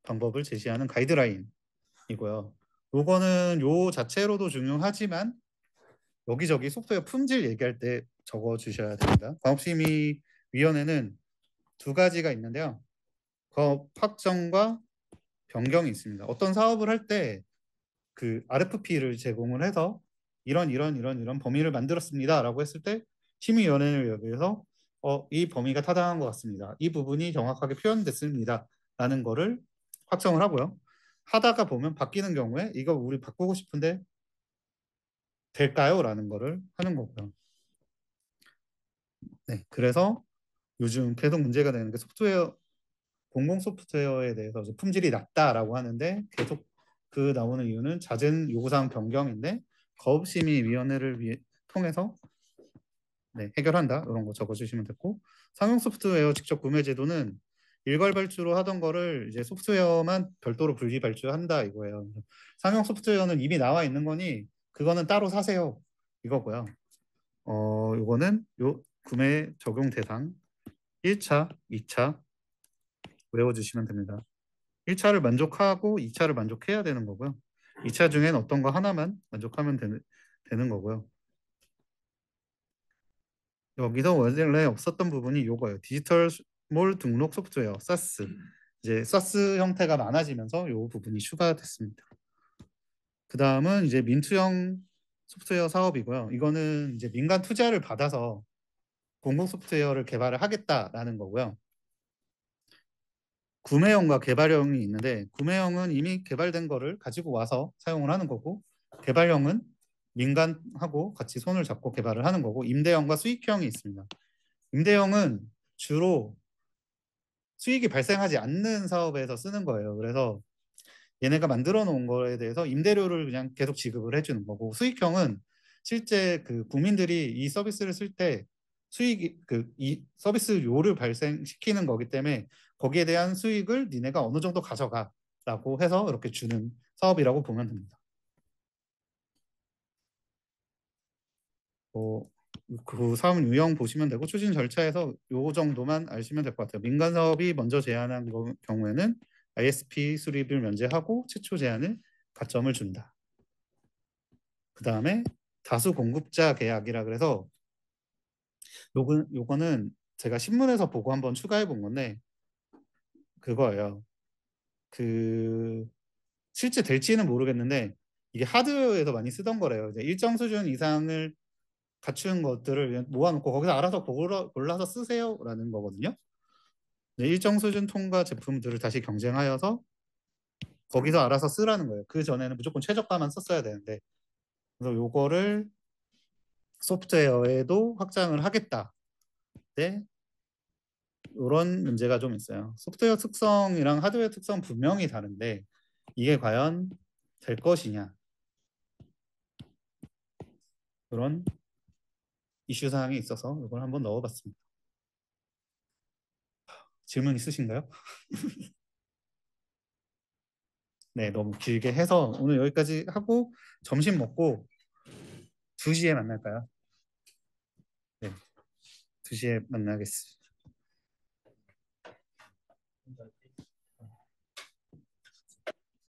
방법을 제시하는 가이드라인이고요. 요거는 요 자체로도 중요하지만 여기저기 소프트웨어 품질 얘기할 때 적어 주셔야 됩니다. 과업심의위원회는 두 가지가 있는데요. 과업 확정과 변경이 있습니다. 어떤 사업을 할 때 그 RFP를 제공을 해서 이런 범위를 만들었습니다라고 했을 때 심의위원회를 여기서 이 범위가 타당한 것 같습니다. 이 부분이 정확하게 표현됐습니다. 라는 거를 확정을 하고요. 하다가 보면 바뀌는 경우에 이거 우리 바꾸고 싶은데 될까요? 라는 거를 하는 거고요. 네, 그래서 요즘 계속 문제가 되는 게 공공 소프트웨어에 대해서 품질이 낮다라고 하는데 계속 그 나오는 이유는 잦은 요구사항 변경인데 거업심의위원회를 통해서 네, 해결한다 이런 거 적어주시면 됐고 상용 소프트웨어 직접 구매 제도는 일괄 발주로 하던 거를 이제 소프트웨어만 별도로 분리 발주한다 이거예요. 상용 소프트웨어는 이미 나와 있는 거니 그거는 따로 사세요 이거고요. 이거는 요 구매 적용 대상 1차, 2차 외워주시면 됩니다. 1차를 만족하고 2차를 만족해야 되는 거고요. 2차 중엔 어떤 거 하나만 만족하면 되는 거고요. 여기서 원래 없었던 부분이 이거예요. 디지털 몰 등록 소프트웨어, 사스. 이제 사스 형태가 많아지면서 이 부분이 추가됐습니다. 그 다음은 이제 민투형 소프트웨어 사업이고요. 이거는 이제 민간 투자를 받아서 공공 소프트웨어를 개발을 하겠다라는 거고요. 구매형과 개발형이 있는데 구매형은 이미 개발된 거를 가지고 와서 사용을 하는 거고 개발형은 민간하고 같이 손을 잡고 개발을 하는 거고 임대형과 수익형이 있습니다. 임대형은 주로 수익이 발생하지 않는 사업에서 쓰는 거예요. 그래서 얘네가 만들어 놓은 거에 대해서 임대료를 그냥 계속 지급을 해주는 거고, 수익형은 실제 그 국민들이 이 서비스를 쓸 때 수익이 그 이 서비스료를 발생시키는 거기 때문에 거기에 대한 수익을 니네가 어느 정도 가져가라고 해서 이렇게 주는 사업이라고 보면 됩니다. 뭐, 그 사업 유형 보시면 되고, 추진 절차에서 요 정도만 아시면 될 것 같아요. 민간 사업이 먼저 제안한 경우에는 ISP 수립을 면제하고 최초 제안을 가점을 준다. 그 다음에 다수 공급자 계약이라 그래서 요거는 제가 신문에서 보고 한번 추가해 본 건데, 그거예요. 그 실제 될지는 모르겠는데 이게 하드웨어에서 많이 쓰던 거래요. 이제 일정 수준 이상을 갖춘 것들을 그냥 모아놓고 거기서 알아서 골라서 쓰세요라는 거거든요. 이제 일정 수준 통과 제품들을 다시 경쟁하여서 거기서 알아서 쓰라는 거예요. 그 전에는 무조건 최저가만 썼어야 되는데, 그래서 요거를 소프트웨어에도 확장을 하겠다. 네, 이런 문제가 좀 있어요. 소프트웨어 특성이랑 하드웨어 특성 분명히 다른데 이게 과연 될 것이냐, 그런 이슈 사항이 있어서 이걸 한번 넣어봤습니다. 질문 있으신가요? 네, 너무 길게 해서 오늘 여기까지 하고 점심 먹고 2시에 만날까요? 네, 2시에 만나겠습니다.